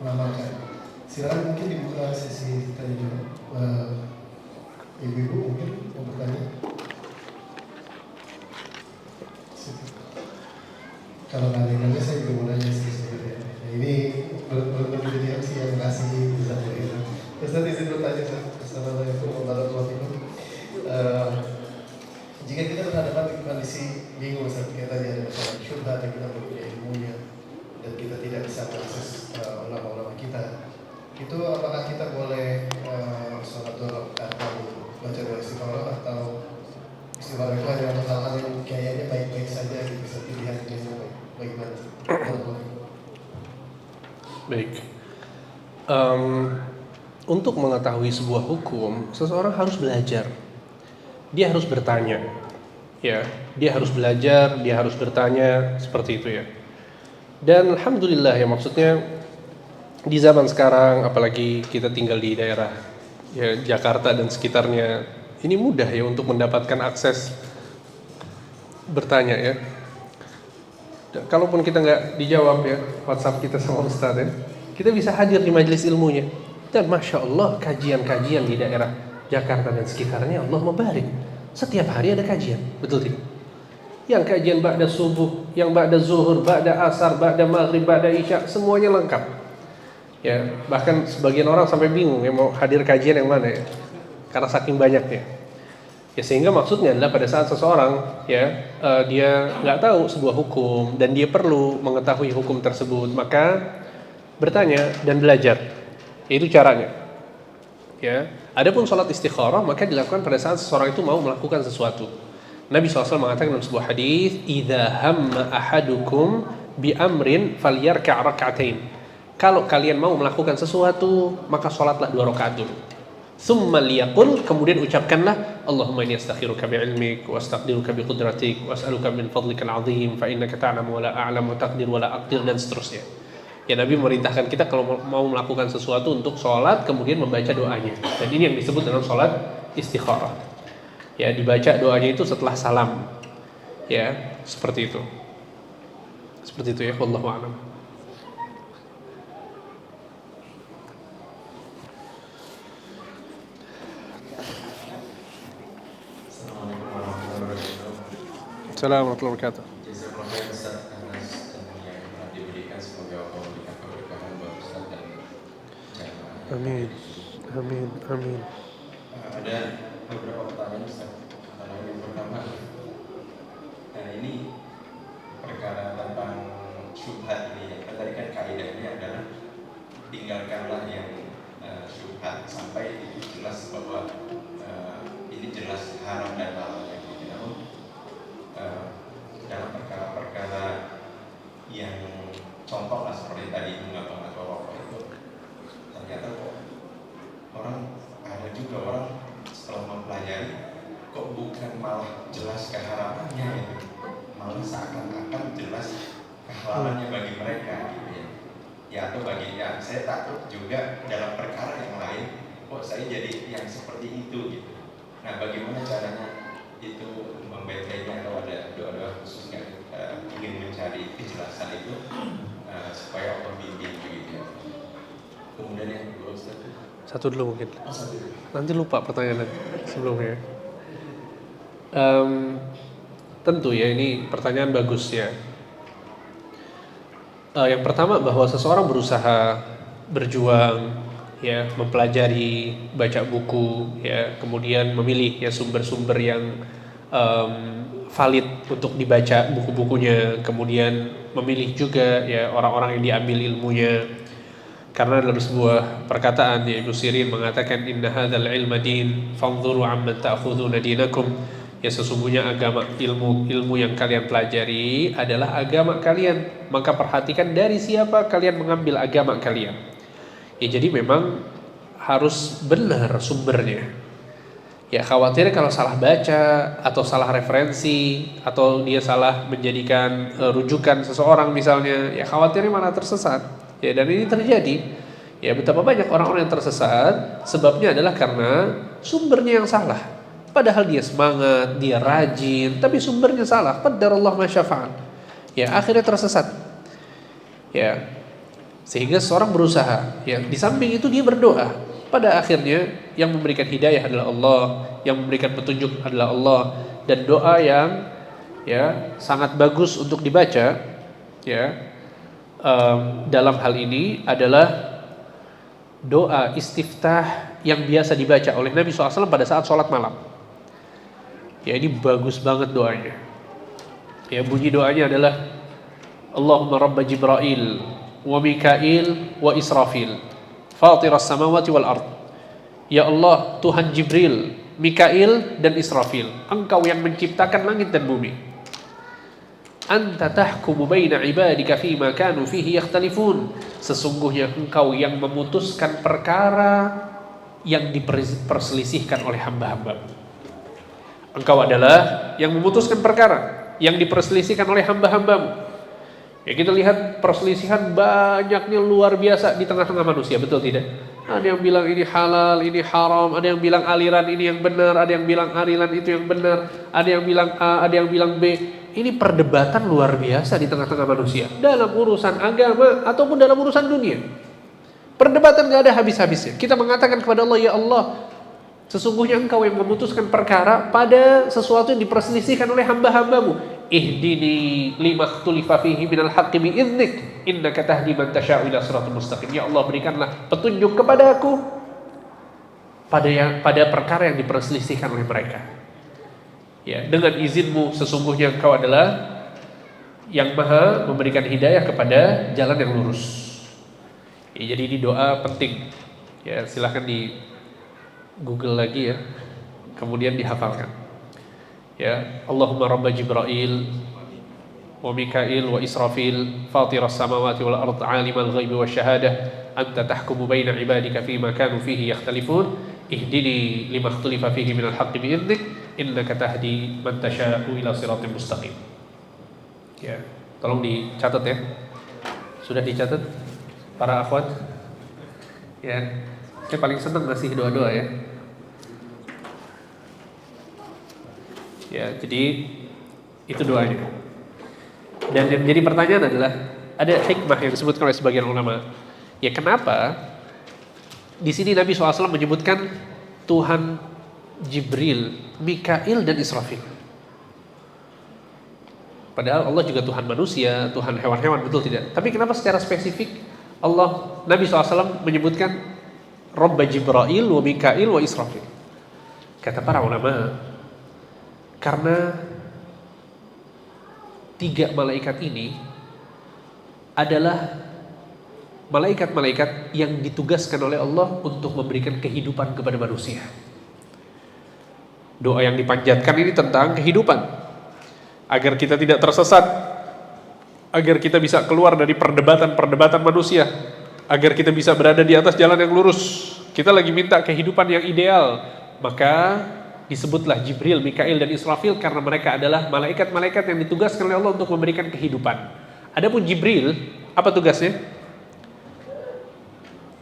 mengamalkan. Silakan, mungkin dibuka sesi tanya jawab. Ibu-ibu mungkin mau bertanya. kalau nanya saya juga mau nanya sih sebenarnya. Nah, ini belum jadi MC yang ngasih bisa begitu. Terus nanti izin bertanya, Assalamualaikum warahmatullahi wabarakatuh. Jika kita berhadapan dengan kondisi bingung seperti kita tadi ada masalah syubhat dan kita mempunyai ilmunya dan kita tidak bisa mengakses ulama-ulama kita, itu apakah kita boleh sholat dua rakaat atau baca doa istighfar atau istighfar itu hanya untuk hal-hal yang kayaknya baik-baik saja gitu, bisa pilihan yang baik-baik. Baik. Untuk mengetahui sebuah hukum, seseorang harus belajar. Dia harus bertanya. Ya, dia harus belajar, dia harus bertanya, seperti itu ya. Dan alhamdulillah ya, maksudnya di zaman sekarang, apalagi kita tinggal di daerah ya Jakarta dan sekitarnya, ini mudah ya untuk mendapatkan akses bertanya ya. Kalaupun kita nggak dijawab ya WhatsApp kita sama Ustaz ya, kita bisa hadir di majelis ilmunya. Dan Masya Allah kajian-kajian di daerah Jakarta dan sekitarnya Allah membarik. Setiap hari ada kajian, betul tidak? Yang kajian ba'da subuh, yang ba'da zuhur, ba'da asar, ba'da maghrib, ba'da isya, semuanya lengkap. Ya, bahkan sebagian orang sampai bingung ya mau hadir kajian yang mana ya, karena saking banyaknya. Ya sehingga maksudnya adalah pada saat seseorang ya dia nggak tahu sebuah hukum dan dia perlu mengetahui hukum tersebut, maka bertanya dan belajar. Itu caranya. Ya, adapun sholat istikharah maka dilakukan pada saat seseorang itu mau melakukan sesuatu. Nabi SAW mengatakan dalam sebuah hadis, "Idza hamma ahadukum bi amrin falyarka' rak'atain." Kalau kalian mau melakukan sesuatu, maka sholatlah 2 rakaat dulu. Tsumma liyaqul, kemudian ucapkanlah, "Allahumma inni astakhiruka bi'ilmik wa astaqdiruka biqudratik wa as'aluka min fadlikal 'azim fa innaka ta'lamu wa la a'lamu wa taqdir wa la aqdir," dan seterusnya. Ya, Nabi memerintahkan kita kalau mau melakukan sesuatu untuk sholat kemudian membaca doanya. Dan ini yang disebut dalam sholat istikharah. Ya, dibaca doanya itu setelah salam. Ya, seperti itu. Seperti itu ya, wallahu a'lam. Assalamualaikum warahmatullahi wabarakatuh. Assalamualaikum warahmatullahi wabarakatuh. Jazakallahu Ustaz atas ilmu yang telah diberikan, semoga Allah memberikan keberkahan buat Ustaz dan jamaah. Amin. Amin. Amin. Ada beberapa pertanyaan Ustaz. Yang pertama, ini perkara tentang syubhat ini. Tadi kan kaidahnya adalah tinggalkanlah yang syubhat sampai itu jelas bahwa ini jelas haram dan halalnya. Namun dalam perkara-perkara yang contoh lah seperti tadi bunga atau rokok itu, ternyata kok ada juga orang setelah mempelajari kok bukan malah jelas keharamannya itu, malah seakan-akan jelas kehalalannya bagi mereka gitu ya. Ya atau bagi yang saya takut juga dalam perkara yang lain kok saya jadi yang seperti itu gitu. Nah, bagaimana caranya itu membentengnya, atau ada doa-doa khusus yang ingin mencari kejelasan itu supaya Allah bimbing begitu ya. Kemudian yang kedua Ustaz, Satu dulu mungkin. Nanti lupa pertanyaan sebelumnya. Tentu ya ini pertanyaan bagus ya. Yang pertama bahwa seseorang berusaha berjuang ya, mempelajari, baca buku ya, kemudian memilih ya sumber-sumber yang valid untuk dibaca buku-bukunya, kemudian memilih juga ya orang-orang yang diambil ilmunya. Karena dalam sebuah perkataan ya, Ibnu Sirin mengatakan, "Inna hadzal ilma din, fanzuru amman ta'khuduna dinakum." Ya sesungguhnya agama, ilmu yang kalian pelajari adalah agama kalian, maka perhatikan dari siapa kalian mengambil agama kalian. Ya jadi memang harus benar sumbernya. Ya khawatir kalau salah baca atau salah referensi atau dia salah menjadikan rujukan seseorang misalnya, ya khawatirnya malah tersesat. Ya dan ini terjadi. Ya betapa banyak orang-orang yang tersesat sebabnya adalah karena sumbernya yang salah. Padahal dia semangat, dia rajin, tapi sumbernya salah. Qadarallahu ma syafa'al. Ya akhirnya tersesat. Ya. Sehingga seorang berusaha, ya di samping itu dia berdoa. Pada akhirnya yang memberikan hidayah adalah Allah, yang memberikan petunjuk adalah Allah, dan doa yang ya sangat bagus untuk dibaca ya, dalam hal ini adalah doa istiftah yang biasa dibaca oleh Nabi SAW pada saat sholat malam. Ya, ini bagus banget doanya. Ya, bunyi doanya adalah Allahumma rabba Jibril wa Mikail wa Israfil fatiras samawati wal ard. Ya Allah, Tuhan Jibril, Mikail dan Israfil, Engkau yang menciptakan langit dan bumi. Anta tahkumu baina ibadika fima kanu fihi yakhtalifun. Sesungguhnya Engkau yang memutuskan perkara yang diperselisihkan oleh hamba-hambamu. Engkau adalah yang memutuskan perkara yang diperselisihkan oleh hamba-hambamu. Ya, kita lihat perselisihan banyaknya luar biasa di tengah-tengah manusia, betul tidak? Ada yang bilang ini halal, ini haram, ada yang bilang aliran ini yang benar, ada yang bilang aliran itu yang benar, ada yang bilang A, ada yang bilang B. Ini perdebatan luar biasa di tengah-tengah manusia dalam urusan agama ataupun dalam urusan dunia. Perdebatan gak ada habis-habisnya. Kita mengatakan kepada Allah, ya Allah, sesungguhnya Engkau yang memutuskan perkara pada sesuatu yang diperselisihkan oleh hamba-hambamu. Ihdini limakhtulifa fihi minal haqqi bi'idhnik innaka tahdi man tasha'u ila siratal mustaqim. Ya Allah, berikanlah petunjuk kepada aku pada perkara yang diperselisihkan oleh mereka. Ya, dengan izinmu, sesungguhnya Engkau adalah yang maha memberikan hidayah kepada jalan yang lurus. Ya, jadi ini doa penting. Ya, silahkan di Google lagi ya, kemudian dihafalkan. Ya, Allahumma rabba Jibril wa Mikail wa Israfil fatiras samawati wal ard alimal ghaibi wasyahadah anta tahkumu baina ibadika fima kanu fihi yakhtalifun ihdini limakhtulifa fihi minal haqqi bi'idhnik innaka tahdi man tasha'u ila siratal mustaqim. Ya, tolong dicatat ya. Sudah dicatat para akhwat? Ya, saya paling senang ngasih doa-doa ya. Ya, jadi itu doanya. Dan yang menjadi pertanyaan adalah ada hikmah yang disebutkan oleh sebagian ulama. Ya, kenapa di sini Nabi SAW menyebutkan Tuhan Jibril, Mikail dan Israfil? Padahal Allah juga Tuhan manusia, Tuhan hewan-hewan, betul tidak? Tapi kenapa secara spesifik Nabi SAW menyebutkan Rabba Jibril wa Mikail wa Israfil? Kata para ulama, karena 3 malaikat ini adalah malaikat-malaikat yang ditugaskan oleh Allah untuk memberikan kehidupan kepada manusia. Doa yang dipanjatkan ini tentang kehidupan, agar kita tidak tersesat, agar kita bisa keluar dari perdebatan-perdebatan manusia, agar kita bisa berada di atas jalan yang lurus. Kita lagi minta kehidupan yang ideal, maka disebutlah Jibril, Mikail dan Israfil karena mereka adalah malaikat-malaikat yang ditugaskan oleh Allah untuk memberikan kehidupan. Adapun Jibril, apa tugasnya?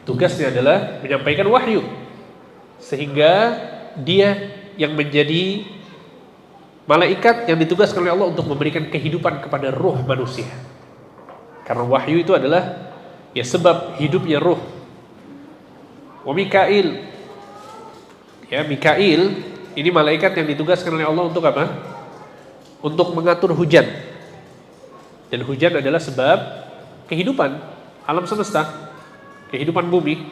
Tugasnya adalah menyampaikan wahyu, sehingga dia yang menjadi malaikat yang ditugaskan oleh Allah untuk memberikan kehidupan kepada ruh manusia. Karena wahyu itu adalah ya sebab hidupnya ruh. Wa Mikail, ya Mikail ini malaikat yang ditugaskan oleh Allah untuk apa? Untuk mengatur hujan. Dan hujan adalah sebab kehidupan alam semesta, kehidupan bumi.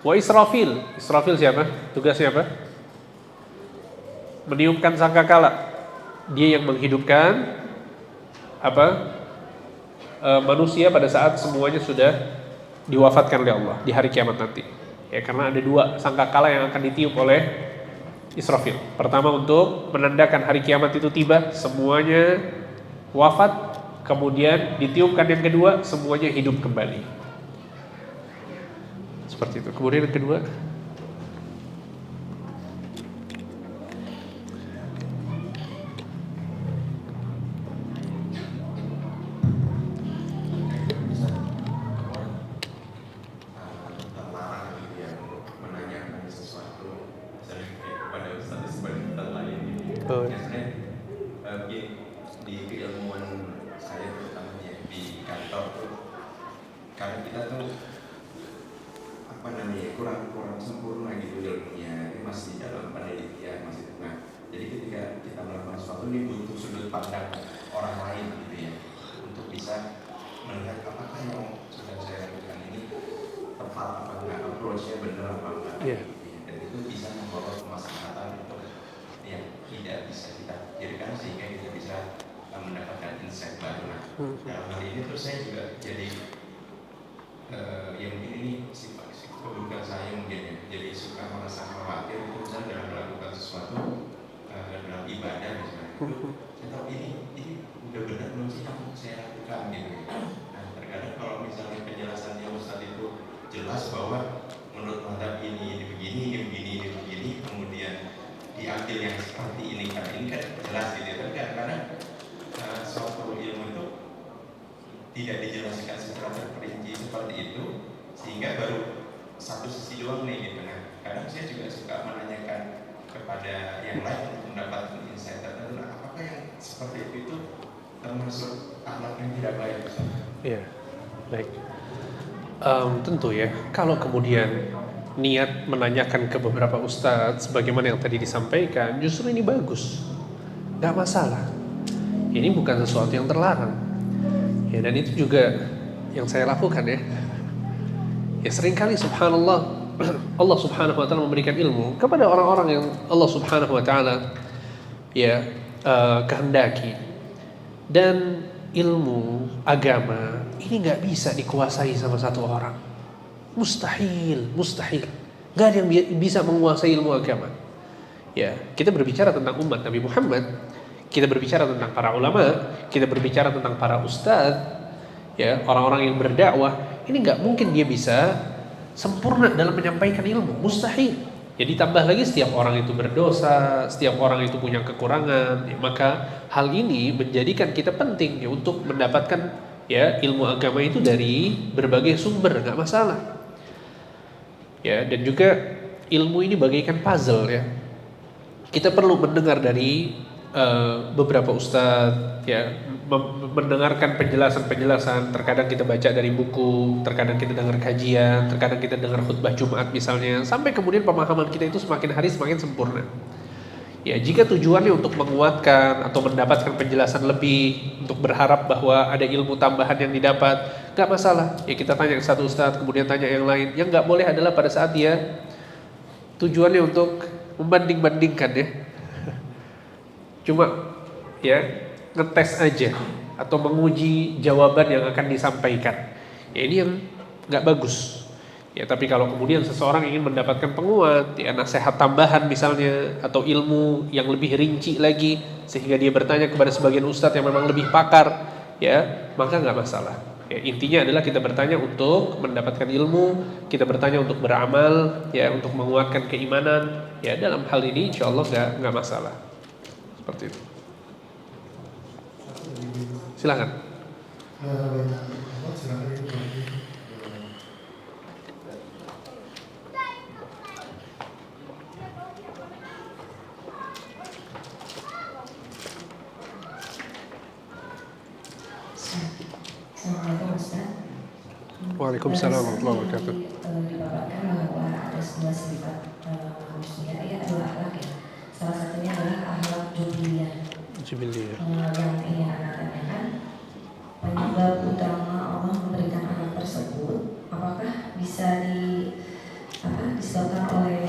Wa Israfil, Israfil siapa? Tugasnya apa? Meniupkan sangkakala. Dia yang menghidupkan manusia pada saat semuanya sudah diwafatkan oleh Allah di hari kiamat nanti. Ya, karena ada 2 sangkakala yang akan ditiup oleh Israfil. Pertama untuk menandakan hari kiamat itu tiba, semuanya wafat, kemudian ditiupkan yang kedua, semuanya hidup kembali. Seperti itu. Kemudian yang kedua, di keilmuan saya terutamanya di kantor tuh, karena kita tuh kurang sempurna gitu ilmunya, ini masih dalam penelitian, masih tengah. Jadi ketika kita melakukan sesuatu ini butuh sudut pandang orang lain gitu ya, untuk bisa Iya. Dan itu bisa membawa kemaslahatan untuk yang tidak bisa kita pikirkan sehingga kita bisa mendapatkan insight baru. Nah, dalam hal ini terus saya juga jadi yang mungkin ini sifat keburukan saya mungkin ya, jadi suka merasa khawatir itu misalnya dalam melakukan sesuatu dalam ibadah misalnya itu saya tahu ini udah benar belum sih yang saya lakukan gitu. Nah terkadang kalau misalnya penjelasannya Ustadz itu jelas bahwa menurut mazhab ini begini, kemudian diambil yang seperti ini kan jelas gitu. Tapi kadang-kadang suatu ilmu itu tidak dijelaskan secara terperinci seperti itu sehingga baru satu sisi doang nih gitu. Nah kadang saya juga suka menanyakan kepada yang lain untuk mendapatkan insight tertentu. Nah, apakah yang seperti itu termasuk akhlak yang tidak baik? Iya, baik. Tentu ya, kalau kemudian niat menanyakan ke beberapa ustadz sebagaimana yang tadi disampaikan, justru ini bagus, nggak masalah. Ini bukan sesuatu yang terlarang. Ya, dan itu juga yang saya lakukan ya. Ya seringkali subhanallah Allah subhanahu wa ta'ala memberikan ilmu kepada orang-orang yang Allah subhanahu wa ta'ala ya kehendaki. Dan ilmu agama ini gak bisa dikuasai sama satu orang. Mustahil. Gak ada yang bisa menguasai ilmu agama. Ya, kita berbicara tentang umat Nabi Muhammad, kita berbicara tentang para ulama, kita berbicara tentang para ustadz, ya, orang-orang yang berdakwah. Ini gak mungkin dia bisa sempurna dalam menyampaikan ilmu, mustahil. Jadi tambah lagi setiap orang itu berdosa, setiap orang itu punya kekurangan, ya, maka hal ini menjadikan kita penting ya untuk mendapatkan ya ilmu agama itu dari berbagai sumber, nggak masalah. Ya, dan juga ilmu ini bagaikan puzzle ya. Kita perlu mendengar dari beberapa ustadz ya, mendengarkan penjelasan-penjelasan. Terkadang kita baca dari buku, terkadang kita dengar kajian, terkadang kita dengar khutbah Jumat misalnya, sampai kemudian pemahaman kita itu semakin hari semakin sempurna. Ya, jika tujuannya untuk menguatkan atau mendapatkan penjelasan lebih, untuk berharap bahwa ada ilmu tambahan yang didapat, gak masalah. Ya, kita tanya ke satu ustadz, kemudian tanya yang lain. Yang gak boleh adalah pada saat dia tujuannya untuk membanding-bandingkan ya, cuma ya ngetes aja atau menguji jawaban yang akan disampaikan. Ya ini yang nggak bagus. Ya tapi kalau kemudian seseorang ingin mendapatkan penguat, ya nasihat tambahan misalnya atau ilmu yang lebih rinci lagi sehingga dia bertanya kepada sebagian ustadz yang memang lebih pakar, ya maka nggak masalah. Ya, intinya adalah kita bertanya untuk mendapatkan ilmu, kita bertanya untuk beramal, ya untuk menguatkan keimanan. Ya dalam hal ini insya Allah nggak masalah. Seperti itu. Silakan. Assalamualaikum Ustaz. Waalaikumsalam warahmatullahi wabarakatuh. Dipaparkan bahwa ada sebuah sifat manusia ya adalah akhlak ya. Salah satunya adalah akhlak jubiliyah. Yang ini anak tanyakan penyebab utama Allah memberikan anak tersebut, apakah bisa disebabkan oleh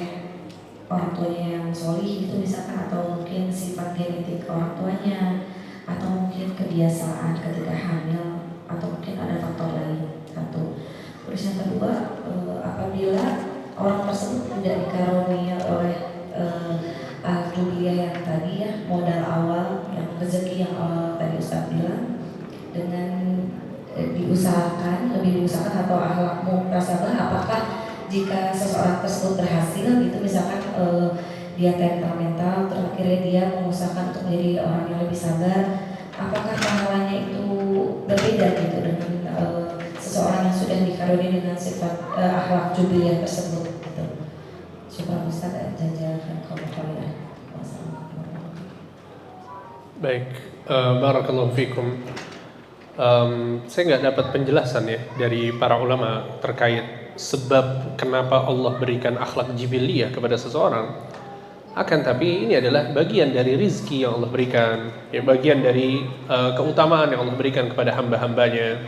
orang tuanya yang solih itu misalkan, atau mungkin sifat genetik orang tuanya, atau mungkin kebiasaan ketika hamil, atau mungkin ada faktor lain. Satu. Terus yang kedua, apabila orang tersebut tidak dikaruniai oleh al-jubiliyah yang tadi ya, modal awal yang rezeki yang awal tadi Ustaz bilang, dengan lebih diusahakan atau akhlak muhtasabah, apakah jika seseorang tersebut berhasil gitu misalkan dia temperamental terus akhirnya dia mengusahakan untuk menjadi orang yang lebih sabar, apakah pahalanya itu berbeda gitu dengan seseorang yang sudah dikaruniai dengan sifat akhlak jubiliyah tersebut gitu. Syukur Ustaz dan jazakallahu khairan. Baik, barakallahu fikum. Saya nggak dapat penjelasan ya dari para ulama terkait sebab kenapa Allah berikan akhlak jibiliyah kepada seseorang. Akan tapi ini adalah bagian dari rizki yang Allah berikan, ya, bagian dari keutamaan yang Allah berikan kepada hamba-hambanya.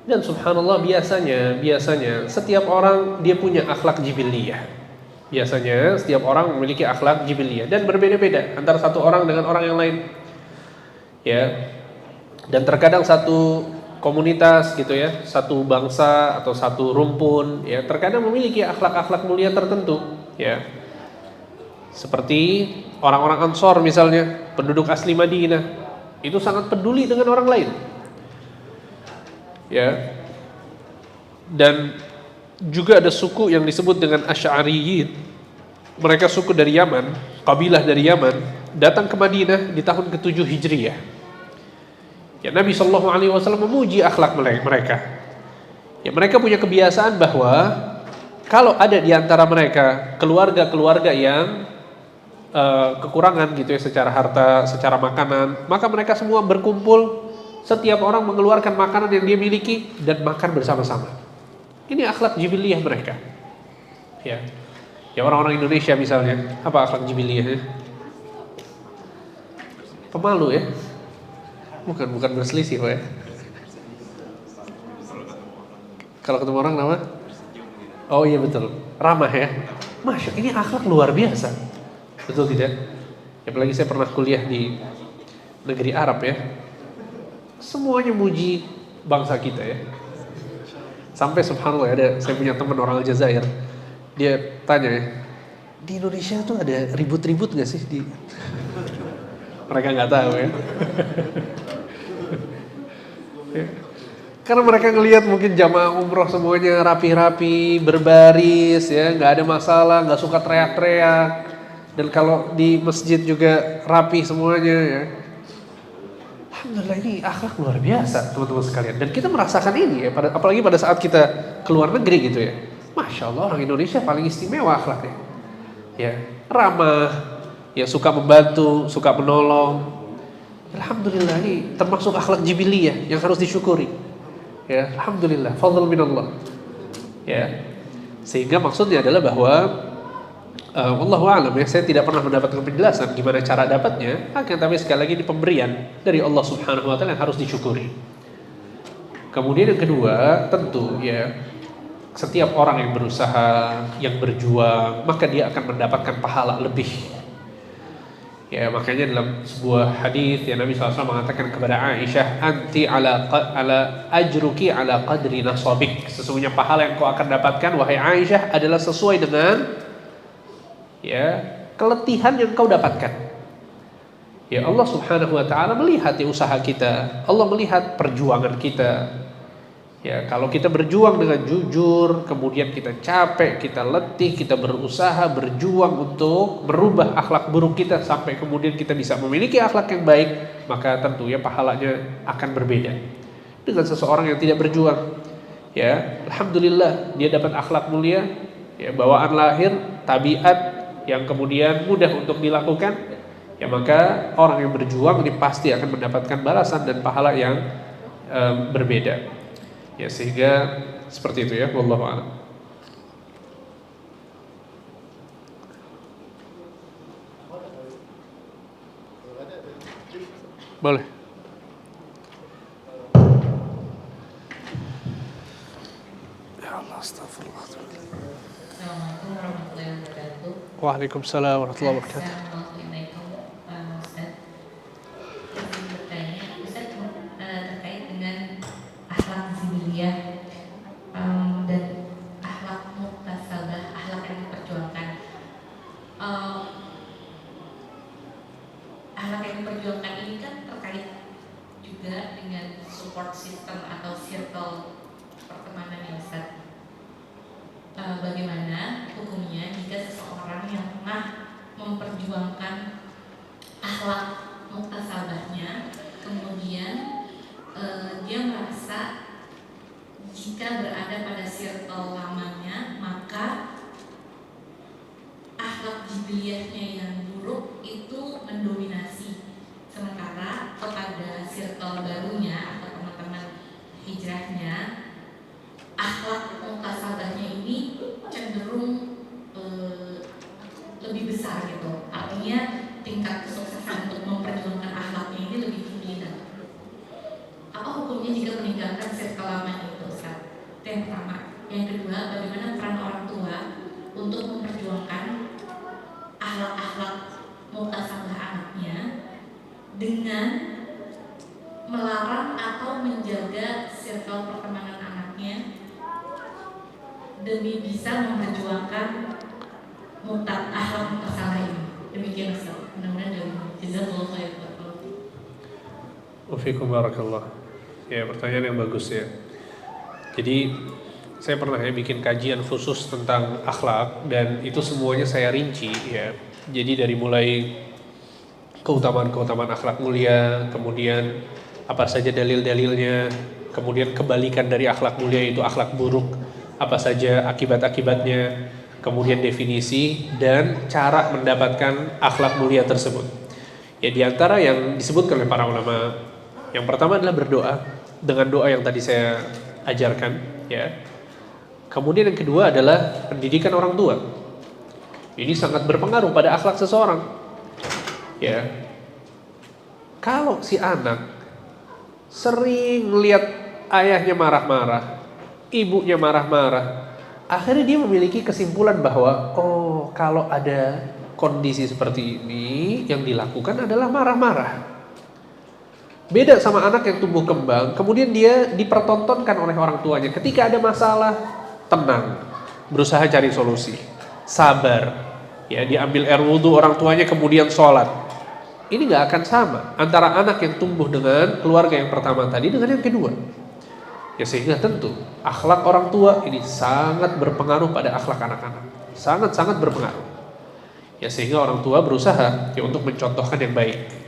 Dan subhanallah biasanya setiap orang dia punya akhlak jibiliyah. Biasanya setiap orang memiliki akhlak jibiliyah dan berbeda-beda antara satu orang dengan orang yang lain. Ya. Dan terkadang satu komunitas gitu ya, satu bangsa atau satu rumpun ya, terkadang memiliki akhlak-akhlak mulia tertentu ya. Seperti orang-orang Ansor misalnya, penduduk asli Madinah, itu sangat peduli dengan orang lain. Ya. Dan juga ada suku yang disebut dengan Asy'ariyin. Mereka suku dari Yaman, kabilah dari Yaman, datang ke Madinah di tahun ke-7 Hijriyah. Ya, Nabi SAW memuji akhlak mereka. Ya, mereka punya kebiasaan bahwa kalau ada di antara mereka keluarga-keluarga yang kekurangan gitu ya secara harta, secara makanan, maka mereka semua berkumpul, setiap orang mengeluarkan makanan yang dia miliki dan makan bersama-sama. Ini akhlak jibiliyah mereka. Ya. Ya, orang-orang Indonesia misalnya, apa akhlak jibiliyahnya? Pemalu ya? Bukan berselisih kok ya. Kalau ketemu orang nama? Oh iya betul, ramah ya. Masya, ini akhlak luar biasa. Betul tidak? Apalagi saya pernah kuliah di negeri Arab ya. Semuanya muji bangsa kita ya. Sampai subhanallah ada, saya punya teman orang Aljazair. Dia tanya ya, di Indonesia tuh ada ribut-ribut gak sih? Mereka gak tahu ya. Karena mereka ngelihat mungkin jamaah umroh semuanya rapi-rapi, berbaris ya, nggak ada masalah, nggak suka teriak-teriak. Dan kalau di masjid juga rapi semuanya ya. Alhamdulillah, ini akhlak luar biasa teman-teman sekalian. Dan kita merasakan ini ya, apalagi pada saat kita keluar negeri gitu ya. Masya Allah, orang Indonesia paling istimewa akhlaknya. Ya, ramah, ya suka membantu, suka menolong. Alhamdulillah, ini termasuk akhlak jibiliyah yang harus disyukuri. Ya, alhamdulillah, fadl minallah. Ya. Sehingga maksudnya adalah bahwa wallahu a'lam ya, saya tidak pernah mendapatkan penjelasan gimana cara dapatnya, akan tapi sekali lagi ini pemberian dari Allah Subhanahu wa taala yang harus disyukuri. Kemudian yang kedua, tentu ya, setiap orang yang berusaha, yang berjuang, maka dia akan mendapatkan pahala lebih. Ya, makanya dalam sebuah hadis yang Nabi SAW mengatakan kepada Aisyah, anti ala ajruki ala qadri nasabik. Sesungguhnya pahala yang kau akan dapatkan wahai Aisyah adalah sesuai dengan ya keletihan yang kau dapatkan. Ya, Allah Subhanahu wa taala melihat ya usaha kita. Allah melihat perjuangan kita. Ya, kalau kita berjuang dengan jujur, kemudian kita capek, kita letih, kita berusaha, berjuang untuk merubah akhlak buruk kita sampai kemudian kita bisa memiliki akhlak yang baik, maka tentunya pahalanya akan berbeda dengan seseorang yang tidak berjuang. Ya, alhamdulillah dia dapat akhlak mulia, ya bawaan lahir, tabiat yang kemudian mudah untuk dilakukan. Ya, maka orang yang berjuang ini pasti akan mendapatkan balasan dan pahala yang berbeda. Ya, sehingga seperti itu ya, wallahu a'lam. Boleh. Ya Allah, astagfirullah. Assalamualaikum warahmatullahi wabarakatuh. Waalaikumsalam warahmatullahi wabarakatuh. Dan akhlak muktasabah, akhlak yang diperjuangkan. Akhlak yang diperjuangkan ini kan terkait juga dengan support system atau circle pertemanan yang Ustaz. Bagaimana hukumnya jika seseorang yang pernah memperjuangkan akhlak muktasabahnya, kemudian dia merasa jika berada pada circle lamanya, maka akhlak jibiliyahnya yang buruk itu mendominasi, sementara kepada circle barunya atau teman-teman hijrahnya, akhlak muktasabahnya ini cenderung lebih besar gitu. Artinya tingkat kesuksesan untuk memperjuangkan akhlaknya ini lebih tinggi. Apa hukumnya jika meninggalkan circle lama itu, Ustaz? Itu yang pertama. Yang kedua, bagaimana peran orang tua untuk memperjuangkan akhlak-akhlak mutasabah anaknya dengan melarang atau menjaga circle pertemanan anaknya demi bisa memperjuangkan akhlak mutasabah ini. Demikian Ustaz. Mudah-mudahan dari jazakallahu khairan. Wafikum barakallah. Ya, pertanyaan yang bagus ya. Jadi saya pernah bikin kajian khusus tentang akhlak dan itu semuanya saya rinci ya. Jadi dari mulai keutamaan-keutamaan akhlak mulia, kemudian apa saja dalil-dalilnya, kemudian kebalikan dari akhlak mulia itu akhlak buruk, apa saja akibat-akibatnya, kemudian definisi dan cara mendapatkan akhlak mulia tersebut. Ya, di antara yang disebutkan oleh para ulama, yang pertama adalah berdoa dengan doa yang tadi saya ajarkan ya. Kemudian yang kedua adalah pendidikan orang tua. Ini sangat berpengaruh pada akhlak seseorang. Ya. Kalau si anak sering lihat ayahnya marah-marah, ibunya marah-marah, akhirnya dia memiliki kesimpulan bahwa oh, kalau ada kondisi seperti ini yang dilakukan adalah marah-marah. Beda sama anak yang tumbuh kembang, kemudian dia dipertontonkan oleh orang tuanya. Ketika ada masalah, tenang, berusaha cari solusi, sabar. Ya, diambil air wudhu orang tuanya kemudian sholat. Ini nggak akan sama antara anak yang tumbuh dengan keluarga yang pertama tadi dengan yang kedua. Ya, sehingga tentu akhlak orang tua ini sangat berpengaruh pada akhlak anak-anak, sangat-sangat berpengaruh. Ya, sehingga orang tua berusaha ya untuk mencontohkan yang baik.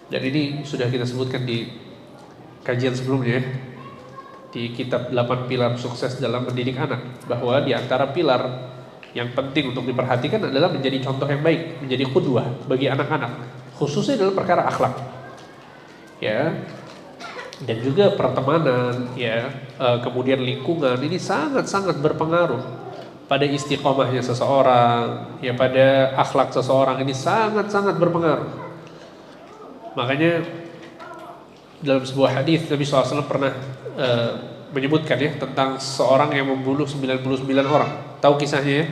Dan ini sudah kita sebutkan di kajian sebelumnya di kitab 8 pilar sukses dalam mendidik anak, bahwa di antara pilar yang penting untuk diperhatikan adalah menjadi contoh yang baik, menjadi qudwah bagi anak-anak, khususnya dalam perkara akhlak. Ya. Dan juga pertemanan ya, kemudian lingkungan ini sangat-sangat berpengaruh pada istiqomahnya seseorang, ya pada akhlak seseorang ini sangat-sangat berpengaruh. Makanya dalam sebuah hadis Nabi SAW pernah menyebutkan ya tentang seorang yang membunuh 99 orang. Tahu kisahnya ya?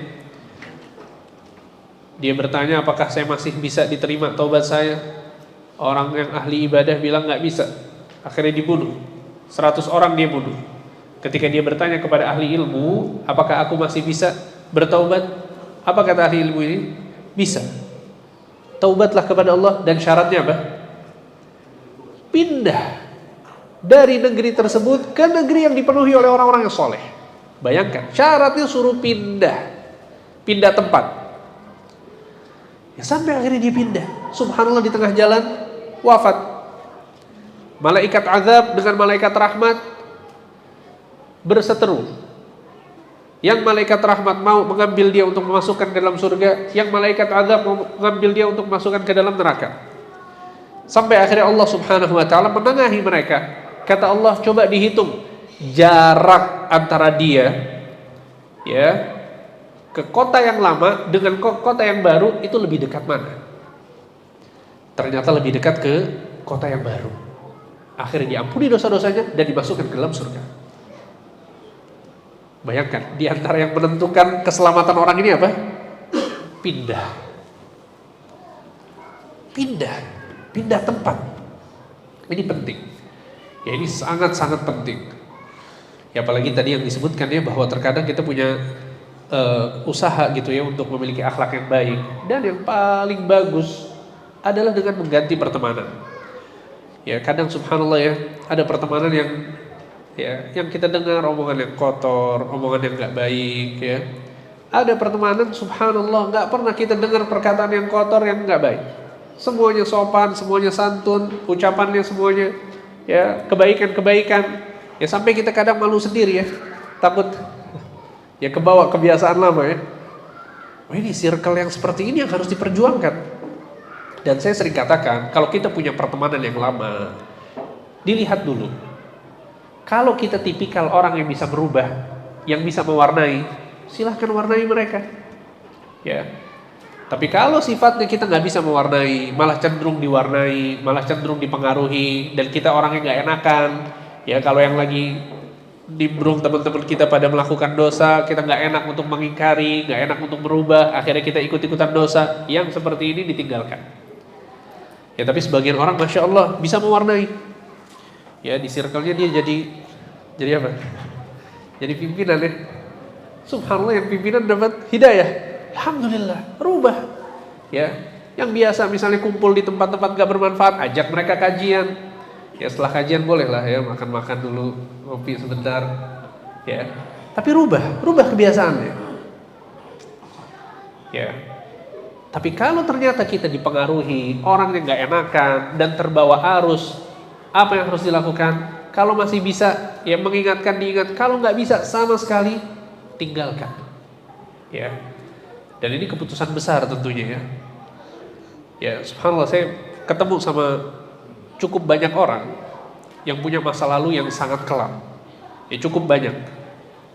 Dia bertanya, apakah saya masih bisa diterima taubat saya? Orang yang ahli ibadah bilang nggak bisa. Akhirnya dibunuh. 100 orang dia bunuh. Ketika dia bertanya kepada ahli ilmu, apakah aku masih bisa bertaubat? Apa kata ahli ilmu ini? Bisa. Taubatlah kepada Allah dan syaratnya apa? Pindah dari negeri tersebut ke negeri yang dipenuhi oleh orang-orang yang soleh. Bayangkan, syaratnya suruh pindah tempat. Ya, sampai akhirnya dia pindah. Subhanallah, di tengah jalan wafat. Malaikat azab dengan malaikat rahmat berseteru. Yang malaikat rahmat mau mengambil dia untuk memasukkan ke dalam surga, yang malaikat azab mau mengambil dia untuk memasukkan ke dalam neraka. Sampai akhirnya Allah Subhanahu wa taala menengahi mereka. Kata Allah, coba dihitung jarak antara dia ya ke kota yang lama dengan kota yang baru itu lebih dekat mana? Ternyata lebih dekat ke kota yang baru. Akhirnya diampuni dosa-dosanya dan dimasukkan ke dalam surga. Bayangkan, di antara yang menentukan keselamatan orang ini apa? Pindah tempat. Ini penting. Ya, ini sangat-sangat penting. Ya, apalagi tadi yang disebutkan ya, bahwa terkadang kita punya usaha gitu ya untuk memiliki akhlak yang baik, dan yang paling bagus adalah dengan mengganti pertemanan. Ya, kadang subhanallah ya, ada pertemanan yang kita dengar omongan yang kotor, omongan yang nggak baik ya. Ada pertemanan subhanallah nggak pernah kita dengar perkataan yang kotor, yang nggak baik. Semuanya sopan, semuanya santun, ucapannya semuanya ya kebaikan. Ya, sampai kita kadang malu sendiri ya, takut ya kebawa kebiasaan lama ya. Wah, ini circle yang seperti ini yang harus diperjuangkan. Dan saya sering katakan, kalau kita punya pertemanan yang lama, dilihat dulu. Kalau kita tipikal orang yang bisa berubah, yang bisa mewarnai, silahkan warnai mereka. Ya. Tapi kalau sifatnya kita nggak bisa mewarnai, malah cenderung diwarnai, malah cenderung dipengaruhi, dan kita orang yang nggak enakan, ya kalau yang lagi nimbrung teman-teman kita pada melakukan dosa, kita nggak enak untuk mengingkari, nggak enak untuk merubah, akhirnya kita ikut-ikutan dosa. Yang seperti ini ditinggalkan. Ya tapi sebagian orang Masya Allah bisa mewarnai. Ya di circle-nya dia jadi apa? Jadi pimpinan ya. Subhanallah, yang pimpinan dapat hidayah. Alhamdulillah, rubah. Ya, yang biasa misalnya kumpul di tempat-tempat gak bermanfaat, ajak mereka kajian. Ya setelah kajian boleh lah ya makan-makan dulu, ngopi sebentar. Ya, tapi rubah kebiasaannya. Ya. Tapi kalau ternyata kita dipengaruhi orang yang gak enakan dan terbawa arus, apa yang harus dilakukan? Kalau masih bisa, ya mengingatkan diingat. Kalau nggak bisa sama sekali, tinggalkan. Ya. Dan ini keputusan besar tentunya ya. Ya, subhanallah saya ketemu sama cukup banyak orang yang punya masa lalu yang sangat kelam. Ya cukup banyak.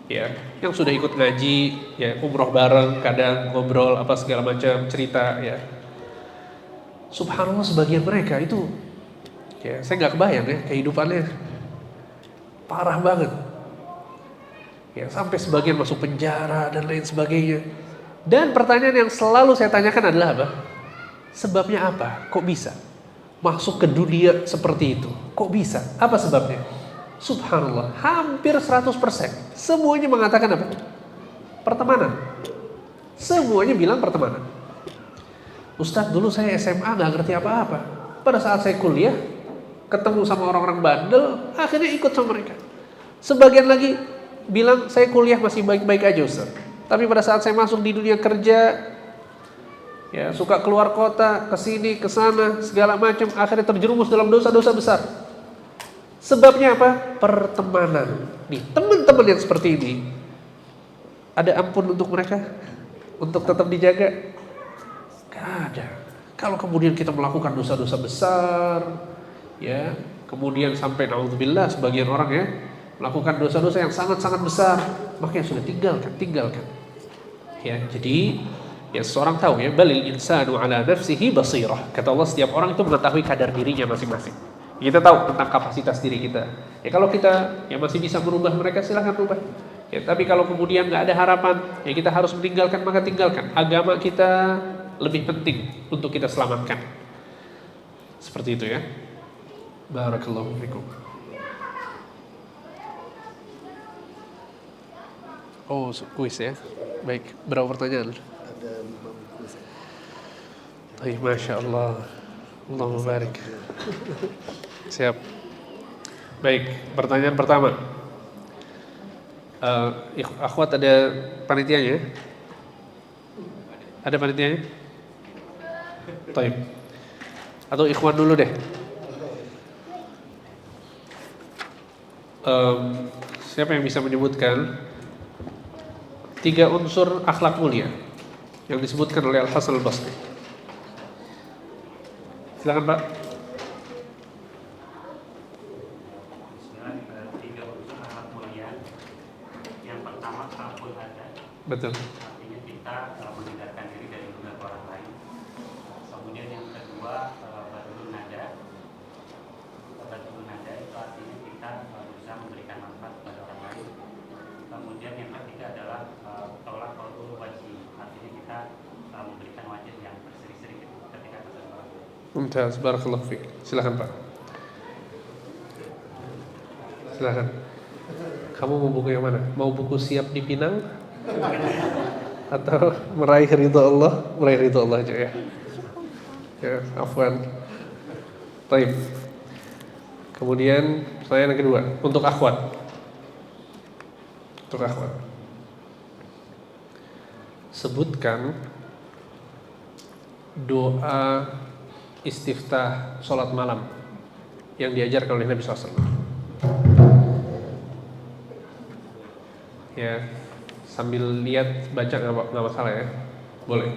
Ya, yang sudah ikut ngaji, ya umroh bareng, kadang ngobrol apa segala macam cerita ya. Subhanallah sebagian mereka itu, ya saya nggak kebayang ya kehidupannya parah banget. Ya sampai sebagian masuk penjara dan lain sebagainya. Dan pertanyaan yang selalu saya tanyakan adalah apa? Sebabnya apa? Kok bisa masuk ke dunia seperti itu? Kok bisa? Apa sebabnya? Subhanallah, hampir 100% semuanya mengatakan apa? Pertemanan. Semuanya bilang pertemanan. Ustadz, dulu saya SMA gak ngerti apa-apa. Pada saat saya kuliah, ketemu sama orang-orang bandel, akhirnya ikut sama mereka. Sebagian lagi bilang, saya kuliah masih baik-baik aja Ustaz. Tapi pada saat saya masuk di dunia kerja, ya suka keluar kota, kesini, kesana, segala macam, akhirnya terjerumus dalam dosa-dosa besar. Sebabnya apa? Pertemanan. Nih, teman-teman yang seperti ini, ada ampun untuk mereka? Untuk tetap dijaga? Gak ada. Kalau kemudian kita melakukan dosa-dosa besar, ya, kemudian sampai naudzubillah sebagian orang ya melakukan dosa-dosa yang sangat-sangat besar, makanya sudah tinggalkan. Ya, jadi ya seorang tahu ya, balil insanu ala nafsihi basirah. Kata Allah, setiap orang itu mengetahui kadar dirinya masing-masing. Kita tahu tentang kapasitas diri kita. Ya kalau kita ya masih bisa merubah mereka, silahkan rubah. Ya tapi kalau kemudian nggak ada harapan, ya kita harus meninggalkan, maka tinggalkan. Agama kita lebih penting untuk kita selamatkan. Seperti itu ya. Barakallahu fikum. Oh, kuis ya. Baik, berapa pertanyaan? Ada 5 kuis. Baik, Masya Allah. Allahumma barik. Siap. Baik, pertanyaan pertama. Akhwat ada panitianya? Ada panitianya? Baik. Atau ikhwan dulu deh. Siapa yang bisa menyebutkan 3 unsur akhlak mulia yang disebutkan oleh Al-Hasan Al-Basri? Silakan Pak. Betul. Artinya kita menghindarkan diri dari mengganggu orang lain. Kemudian yang kedua, badrun nada. Badrun nada itu artinya kita berusaha memberikan manfaat kepada orang lain. Kemudian yang ketiga adalah tolak qaul wajib. Artinya kita memberikan wajib yang berseri-seri ketika ketemu orang lain. Mumtaz, barakallahu fiik. Silakan Pak. Silakan. Kamu mau buku yang mana? Mau buku siap dipinang? Atau meraih ridho Allah? Meraih ridho Allah aja ya. Ya, afwan. Baik. Kemudian pertanyaan yang kedua untuk akhwat. Untuk akhwat. Sebutkan doa istiftah sholat malam yang diajarkan oleh Nabi SAW. Ya, sambil lihat baca nggak masalah ya, boleh.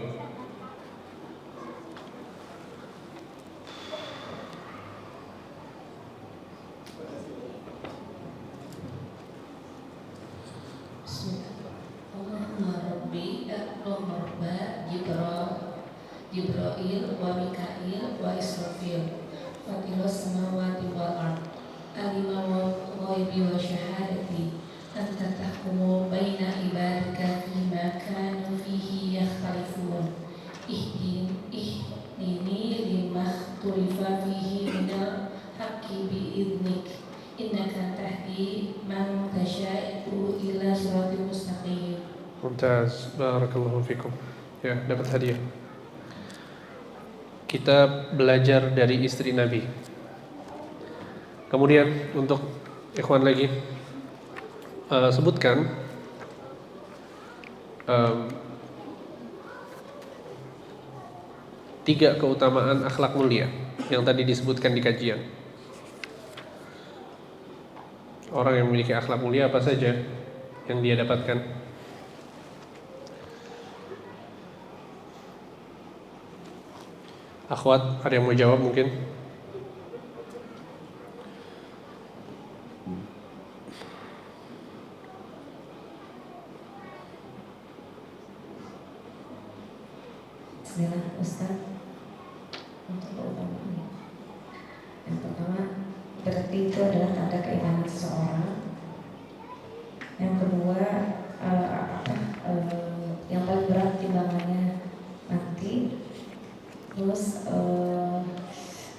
Allahumma rabbi Allahumma rabba Jibril wa Mikail wa Israfil Fatiros samawati wal ard alima wa ghaibi wa syahadati innaka tahdi man tasya'u ila siratal mustaqim. Mumtaz, barakallahu fikum. Ya, dapat hadiah. Kita belajar dari istri Nabi. Kemudian untuk ikhwan lagi, sebutkan tiga keutamaan akhlak mulia yang tadi disebutkan di kajian. Orang yang memiliki akhlak mulia apa saja yang dia dapatkan? Akhwat, ada yang mau jawab mungkin? Bismillah Ustaz. Untuk keutamaan yang pertama, berarti itu adalah tanda keimanan seseorang. Yang kedua, yang paling berat timbangannya nanti. Terus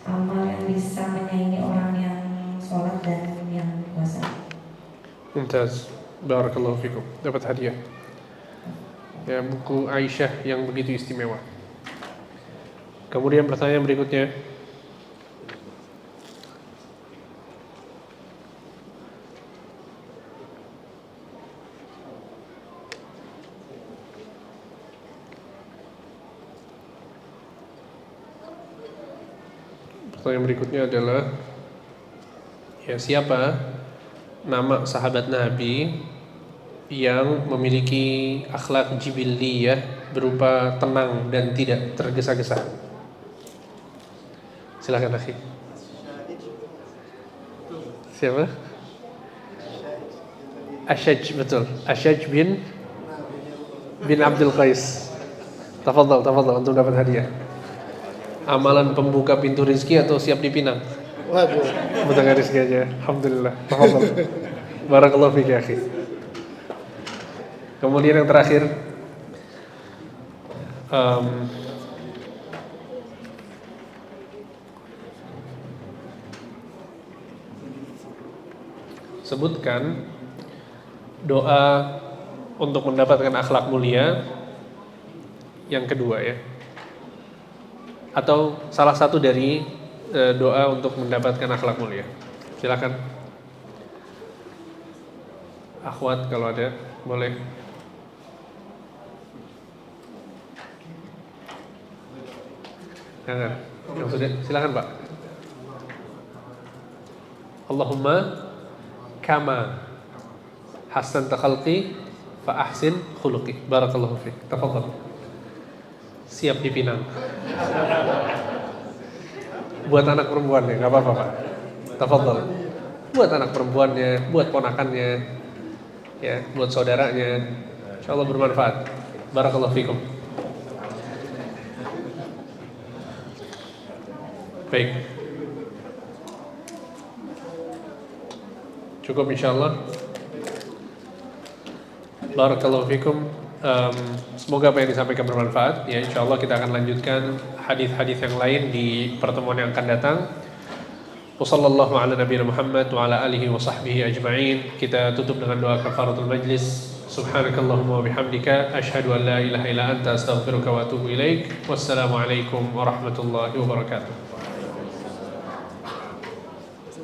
amal yang bisa menyaingi orang yang sholat dan yang puasa. Mumtaz, barakallahu fikum. Dapat hadiah. Ya, buku Aisyah yang begitu istimewa. Kemudian pertanyaan berikutnya. Pertanyaan berikutnya adalah, ya, siapa nama sahabat Nabi yang memiliki akhlak jibilliyah berupa tenang dan tidak tergesa-gesa? Silakan akhi. Siapa? Asyaj, betul. Asyaj bin Abdul Qais. Tafadhal, antum dapat hadiah. Amalan pembuka pintu rezeki atau siap dipinang? Waduh. Bukan rezeki aja. Alhamdulillah. Tafadhal. Barakallahu fik ya akhi. Kemudian yang terakhir, sebutkan doa untuk mendapatkan akhlak mulia yang kedua, ya, atau salah satu dari doa untuk mendapatkan akhlak mulia. Silakan akhwat, kalau ada boleh. Jangan, yang sudah, silakan Pak. Allahumma kama hasan khalqi fa ahsin khuluqi. Barakallahu fiik. Tafadhal. Siap dipinang. Buat anak perempuannya, enggak apa-apa, Pak. Tafadhal. Buat anak perempuannya, buat ponakannya, ya, buat saudaranya. Insyaallah bermanfaat. Barakallahu fiikum. Baik. Cukup insyaallah. Barakallahu fikum. Semoga apa yang disampaikan bermanfaat. Ya, insyaallah kita akan lanjutkan hadis-hadis yang lain di pertemuan yang akan datang. Wassallallahu ala nabiyina Muhammad wa ala alihi wa sahbihi ajma'in. Kita tutup dengan doa kafaratul majlis. Subhanakallahumma wa bihamdika asyhadu an la ilaha illa anta astaghfiruka wa atubu ilaik. Wassalamu alaikum warahmatullahi wabarakatuh.